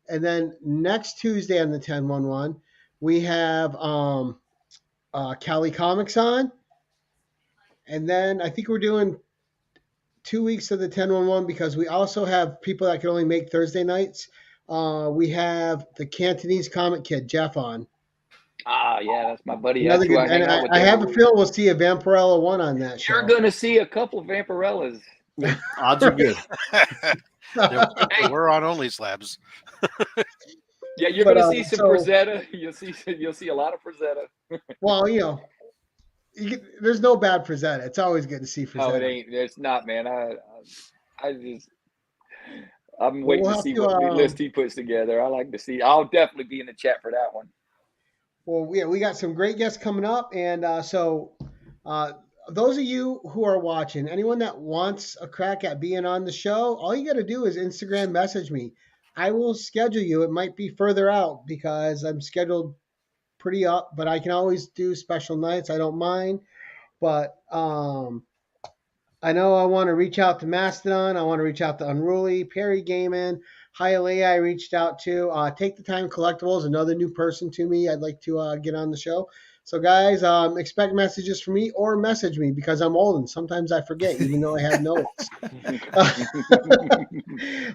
Speaker 1: then next Tuesday on the 10-1-1, we have Cali Comics on. And then I think we're doing 2 weeks of the 10-1-1 because we also have people that can only make Thursday nights. We have the Cantonese comic kid, Jeff, on.
Speaker 4: Yeah, that's my buddy.
Speaker 1: I have a feeling we'll see a Vampirella 1 on that show.
Speaker 4: You're going to see a couple Vampirellas.
Speaker 3: Odds are good.
Speaker 2: We're on only slabs.
Speaker 4: Yeah, you're going to see some Frazetta. You'll see a lot of Frazetta.
Speaker 1: Well, there's no bad Frazetta. It's always good to see Frazetta.
Speaker 4: Oh, it ain't. It's not, man. I'm
Speaker 1: Well,
Speaker 4: waiting
Speaker 1: we'll
Speaker 4: to
Speaker 1: have
Speaker 4: see
Speaker 1: to.
Speaker 4: what list he puts together. I like to see. I'll definitely be in the chat for that one.
Speaker 1: Well, yeah, we got some great guests coming up, and uh, those of you who are watching, anyone that wants a crack at being on the show, all you got to do is Instagram message me. I will schedule you. It might be further out because I'm scheduled pretty up, but I can always do special nights. I don't mind. But I know I want to reach out to Mastodon. I want to reach out to Unruly, Perry Gaiman, Hialeah. I reached out to Take the Time Collectibles, another new person to me. I'd like to get on the show. So, guys, expect messages from me or message me because I'm old and sometimes I forget, even though I have notes.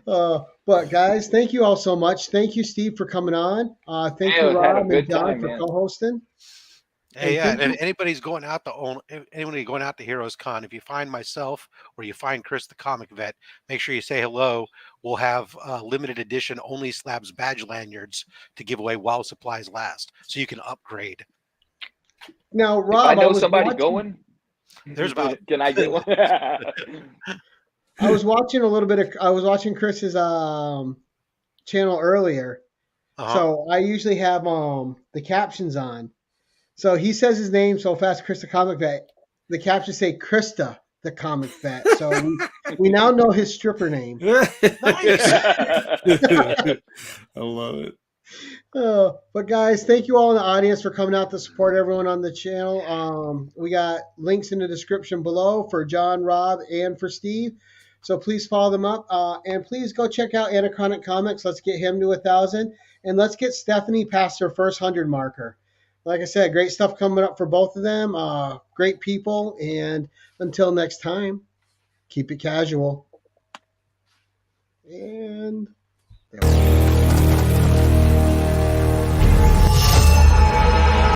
Speaker 1: But, guys, thank you all so much. Thank you, Steve, for coming on. Thank you,
Speaker 4: Yeah, had a
Speaker 1: Rob and
Speaker 4: good
Speaker 1: John,
Speaker 4: time,
Speaker 1: for
Speaker 4: man.
Speaker 1: co-hosting.
Speaker 2: Hey,
Speaker 1: And
Speaker 2: yeah,
Speaker 1: thank
Speaker 2: and
Speaker 1: you.
Speaker 2: if anybody's going out anybody going out to Heroes Con, if you find myself or you find Chris the comic vet, make sure you say hello. We'll have limited edition only slabs badge lanyards to give away while supplies last, so you can upgrade.
Speaker 1: Now,
Speaker 4: If I
Speaker 1: Rob, I
Speaker 4: know
Speaker 1: was
Speaker 4: somebody
Speaker 1: watching.
Speaker 4: going,
Speaker 2: There's about
Speaker 4: can I get one?
Speaker 1: I was watching a little bit of. I was watching Chris's channel earlier,
Speaker 2: uh-huh.
Speaker 1: so I usually have the captions on. So he says his name so fast, Chris the comic vet. The captions say Krista the comic vet. So we now know his stripper name.
Speaker 2: Nice.
Speaker 3: I love it.
Speaker 1: But guys, thank you all in the audience for coming out to support everyone on the channel. We got links in the description below for John, Rob, and for Steve. So please follow them up. And please go check out Anachronic Comics. Let's get him to 1,000. And let's get Stephanie past her first 100 marker. Like I said, great stuff coming up for both of them. Great people. And until next time, keep it casual.